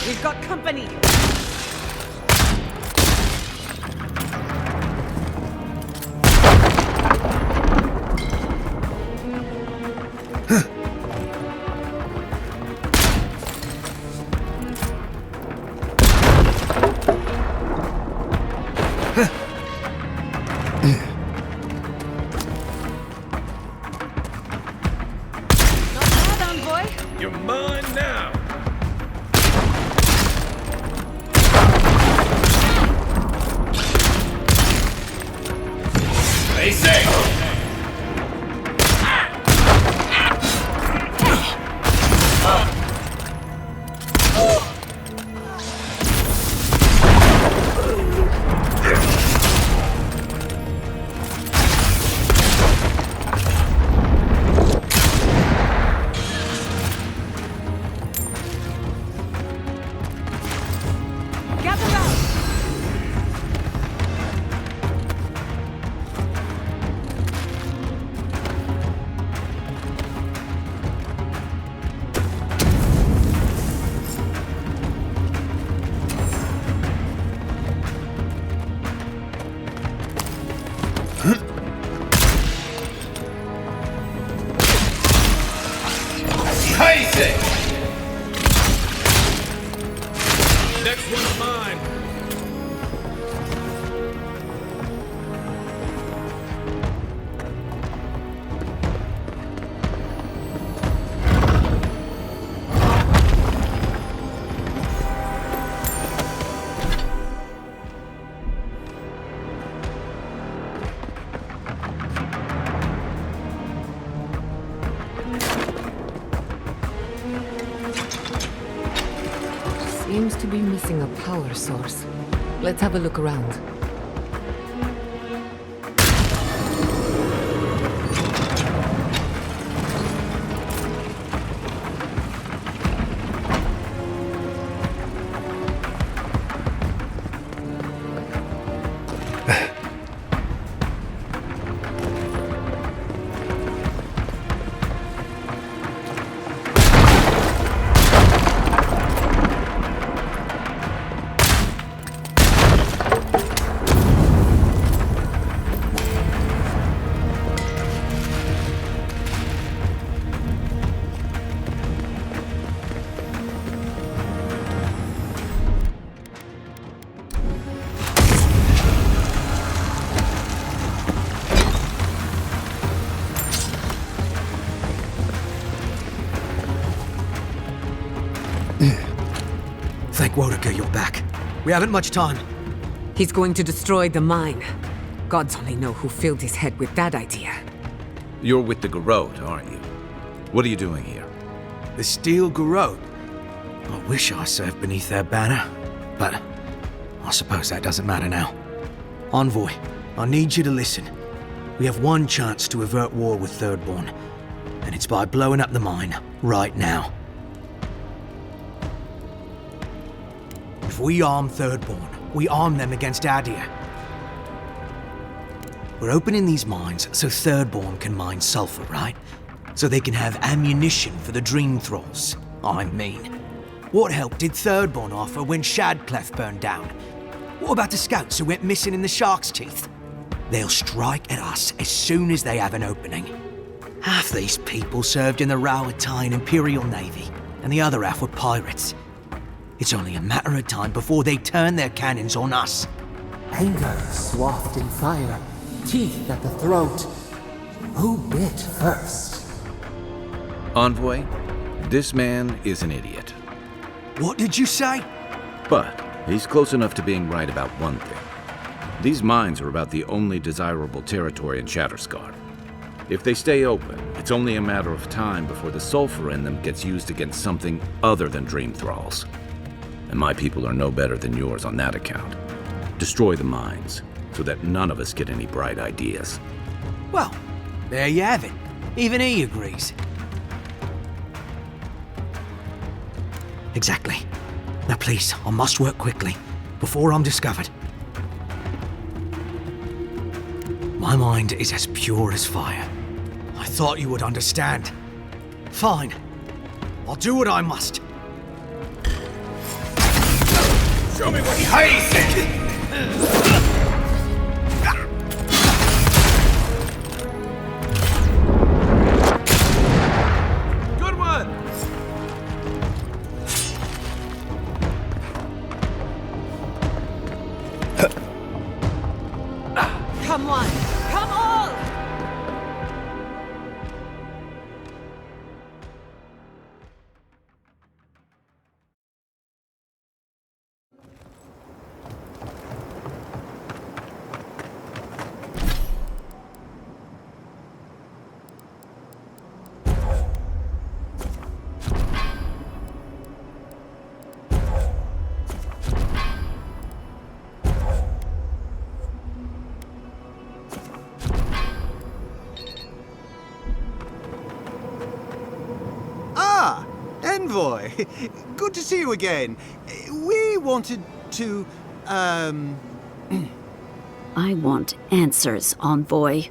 S1: We've got company!
S13: You're mine now! Stay safe! Next one's mine.
S1: Seems to be missing a power source. Let's have a look around.
S9: Thank Wodaker you're back. We haven't much time.
S1: He's going to destroy the mine. Gods only know who filled his head with that idea.
S13: You're with the Garrote, aren't you? What are you doing here?
S9: The Steel Garrote? I wish I served beneath their banner, but I suppose that doesn't matter now. Envoy, I need you to listen. We have one chance to avert war with Thirdborn, and it's by blowing up the mine right now. If we arm Thirdborn, we arm them against Adir. We're opening these mines so Thirdborn can mine sulfur, right? So they can have ammunition for the Dream Thralls. I mean, what help did Thirdborn offer when Shadclef burned down? What about the scouts who went missing in the Shark's Teeth? They'll strike at us as soon as they have an opening. Half these people served in the Rowatine Imperial Navy, and the other half were pirates. It's only a matter of time before they turn their cannons on us.
S6: Anger swathed in fire, teeth at the throat. Who bit first?
S13: Envoy, this man is an idiot.
S9: What did you say?
S13: But he's close enough to being right about one thing. These mines are about the only desirable territory in Shatterscar. If they stay open, it's only a matter of time before the sulfur in them gets used against something other than Dream Thralls. And my people are no better than yours on that account. Destroy the mines, so that none of us get any bright ideas.
S9: Well, there you have it. Even he agrees. Exactly. Now please, I must work quickly, before I'm discovered. My mind is as pure as fire. I thought you would understand. Fine. I'll do what I must.
S4: Show me what Heisen!
S8: Good one!
S1: Come on! Come on!
S22: Ah, Envoy. Good to see you again. We wanted to,
S6: I want answers, Envoy.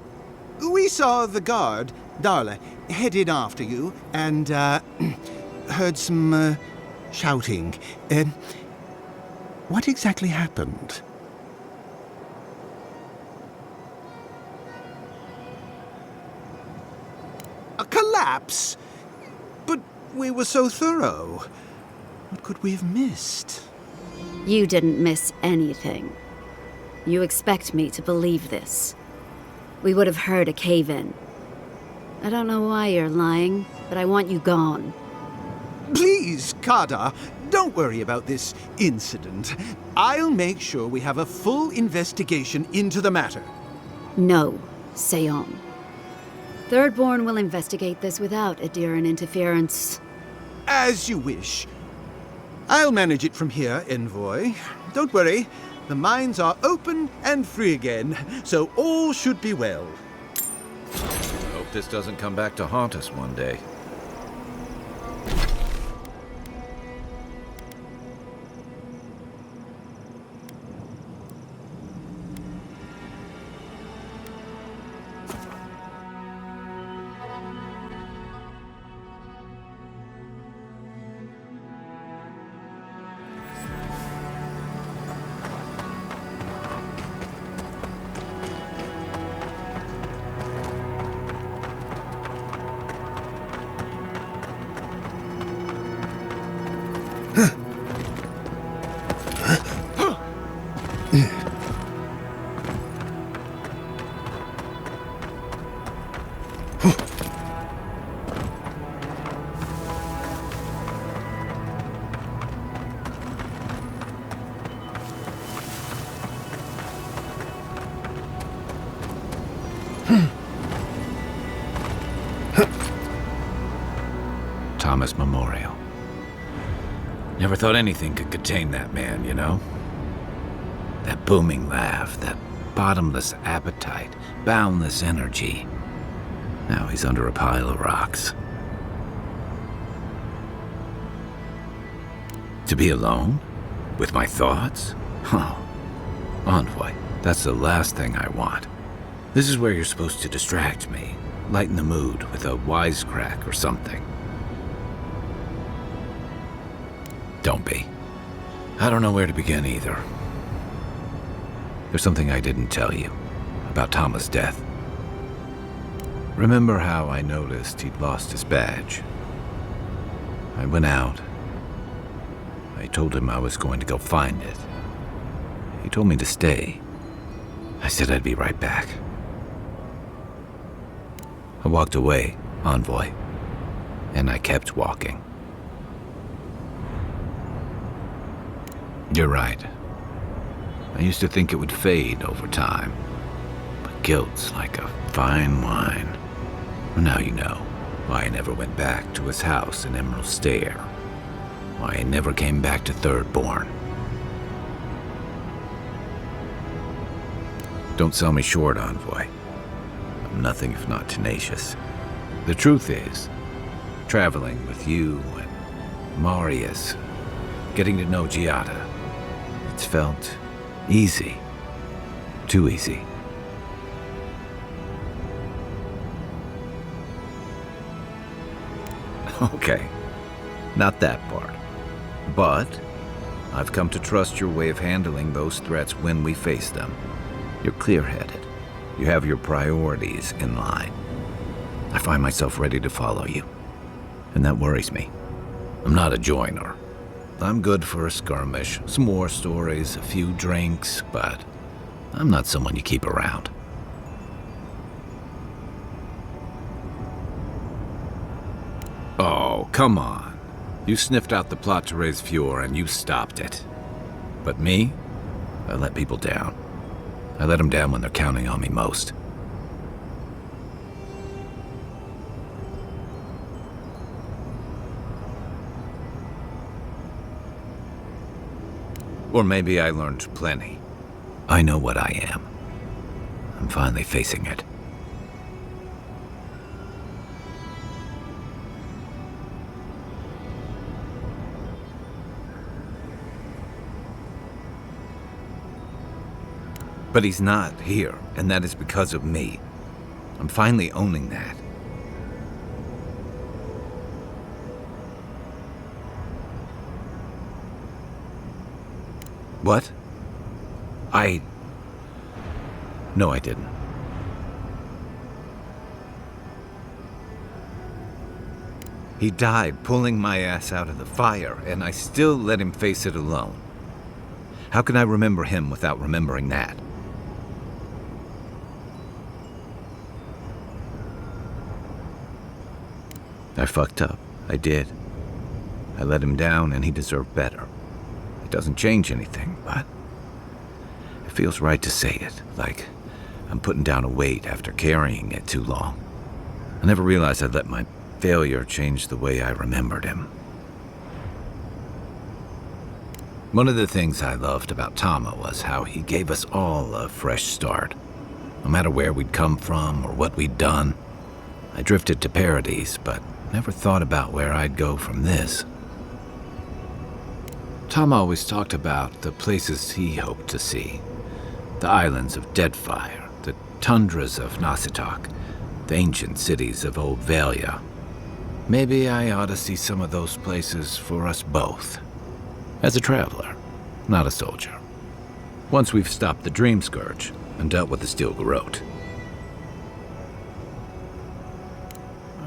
S22: We saw the guard, Darla, headed after you and, heard some, shouting. What exactly happened? A collapse? But we were so thorough. What could we have missed?
S6: You didn't miss anything. You expect me to believe this. We would have heard a cave-in. I don't know why you're lying, but I want you gone.
S22: Please, Kada, don't worry about this incident. I'll make sure we have a full investigation into the matter.
S6: No, Seon. Thirdborn will investigate this without Adiran interference.
S22: As you wish. I'll manage it from here, Envoy. Don't worry. The mines are open and free again, so all should be well.
S13: Hope this doesn't come back to haunt us one day. Thomas Memorial. Never thought anything could contain that man, you know? That booming laugh, that bottomless appetite, boundless energy. Now he's under a pile of rocks. To be alone? With my thoughts? Oh, Envoy, that's the last thing I want. This is where you're supposed to distract me, lighten the mood with a wisecrack or something. Don't be. I don't know where to begin either. There's something I didn't tell you about Thomas' death. Remember how I noticed he'd lost his badge? I went out. I told him I was going to go find it. He told me to stay. I said I'd be right back. I walked away, Envoy, and I kept walking. You're right. I used to think it would fade over time, but guilt's like a fine wine. Well, now you know why I never went back to his house in Emerald Stair, why I never came back to Thirdborn. Don't sell me short, Envoy. I'm nothing if not tenacious. The truth is, traveling with you and Marius, getting to know Giada, it's felt easy. Too easy. Okay, not that part. But I've come to trust your way of handling those threats when we face them. You're clear-headed. You have your priorities in line. I find myself ready to follow you, and that worries me. I'm not a joiner. I'm good for a skirmish, some war stories, a few drinks, but I'm not someone you keep around. Oh, come on. You sniffed out the plot to raise Fjord and you stopped it. But me? I let people down. I let them down when they're counting on me most. Or maybe I learned plenty. I know what I am. I'm finally facing it. But he's not here, and that is because of me. I'm finally owning that. What? No, I didn't. He died pulling my ass out of the fire, and I still let him face it alone. How can I remember him without remembering that? I fucked up. I did. I let him down, and he deserved better. It doesn't change anything, but it feels right to say it, like I'm putting down a weight after carrying it too long. I never realized I'd let my failure change the way I remembered him. One of the things I loved about Tama was how he gave us all a fresh start. No matter where we'd come from or what we'd done. I drifted to Paradise, but never thought about where I'd go from this. Tom always talked about the places he hoped to see. The islands of Deadfire, the tundras of Nasitok, the ancient cities of Old Valia. Maybe I ought to see some of those places for us both. As a traveler, not a soldier. Once we've stopped the Dream Scourge and dealt with the Steel Garrote.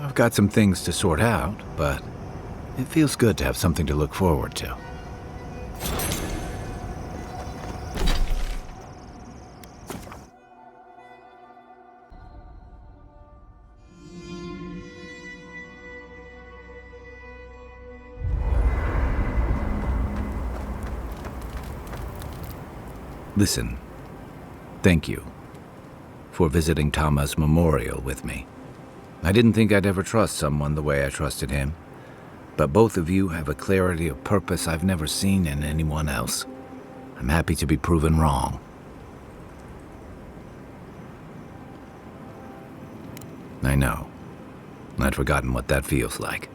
S13: I've got some things to sort out, but it feels good to have something to look forward to. Listen, thank you for visiting Tama's memorial with me. I didn't think I'd ever trust someone the way I trusted him, but both of you have a clarity of purpose I've never seen in anyone else. I'm happy to be proven wrong. I know. I'd forgotten what that feels like.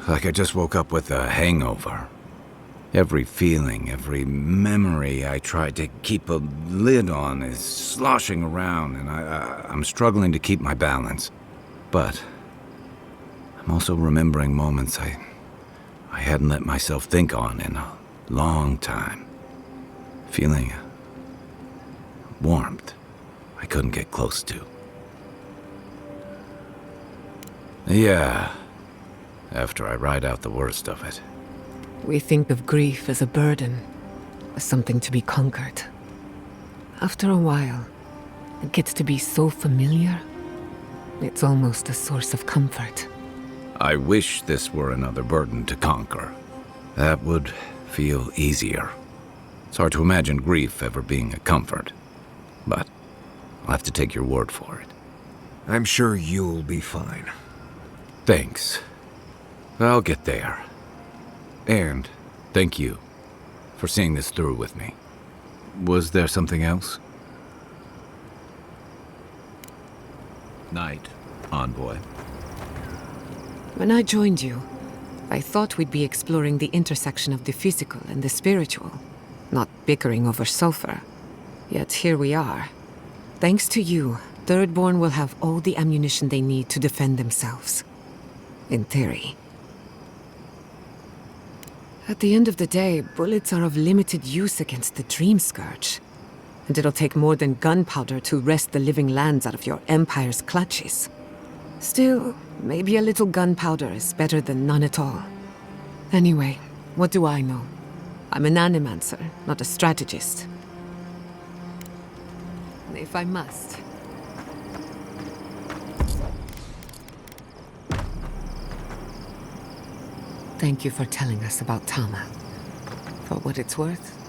S13: Like I just woke up with a hangover. Every feeling, every memory I tried to keep a lid on is sloshing around, and I'm struggling to keep my balance. But I'm also remembering moments I hadn't let myself think on in a long time. Feeling warmth I couldn't get close to. Yeah, after I ride out the worst of it.
S1: We think of grief as a burden, as something to be conquered. After a while, it gets to be so familiar, it's almost a source of comfort.
S13: I wish this were another burden to conquer. That would feel easier. It's hard to imagine grief ever being a comfort, but I'll have to take your word for it.
S2: I'm sure you'll be fine.
S13: Thanks. I'll get there. And thank you for seeing this through with me. Was there something else? Night, Envoy.
S1: When I joined you, I thought we'd be exploring the intersection of the physical and the spiritual, not bickering over sulfur. Yet here we are. Thanks to you, Thirdborn will have all the ammunition they need to defend themselves. In theory. At the end of the day, bullets are of limited use against the Dream Scourge. And it'll take more than gunpowder to wrest the living lands out of your Empire's clutches. Still, maybe a little gunpowder is better than none at all. Anyway, what do I know? I'm an animancer, not a strategist. If I must. Thank you for telling us about Tama. For what it's worth,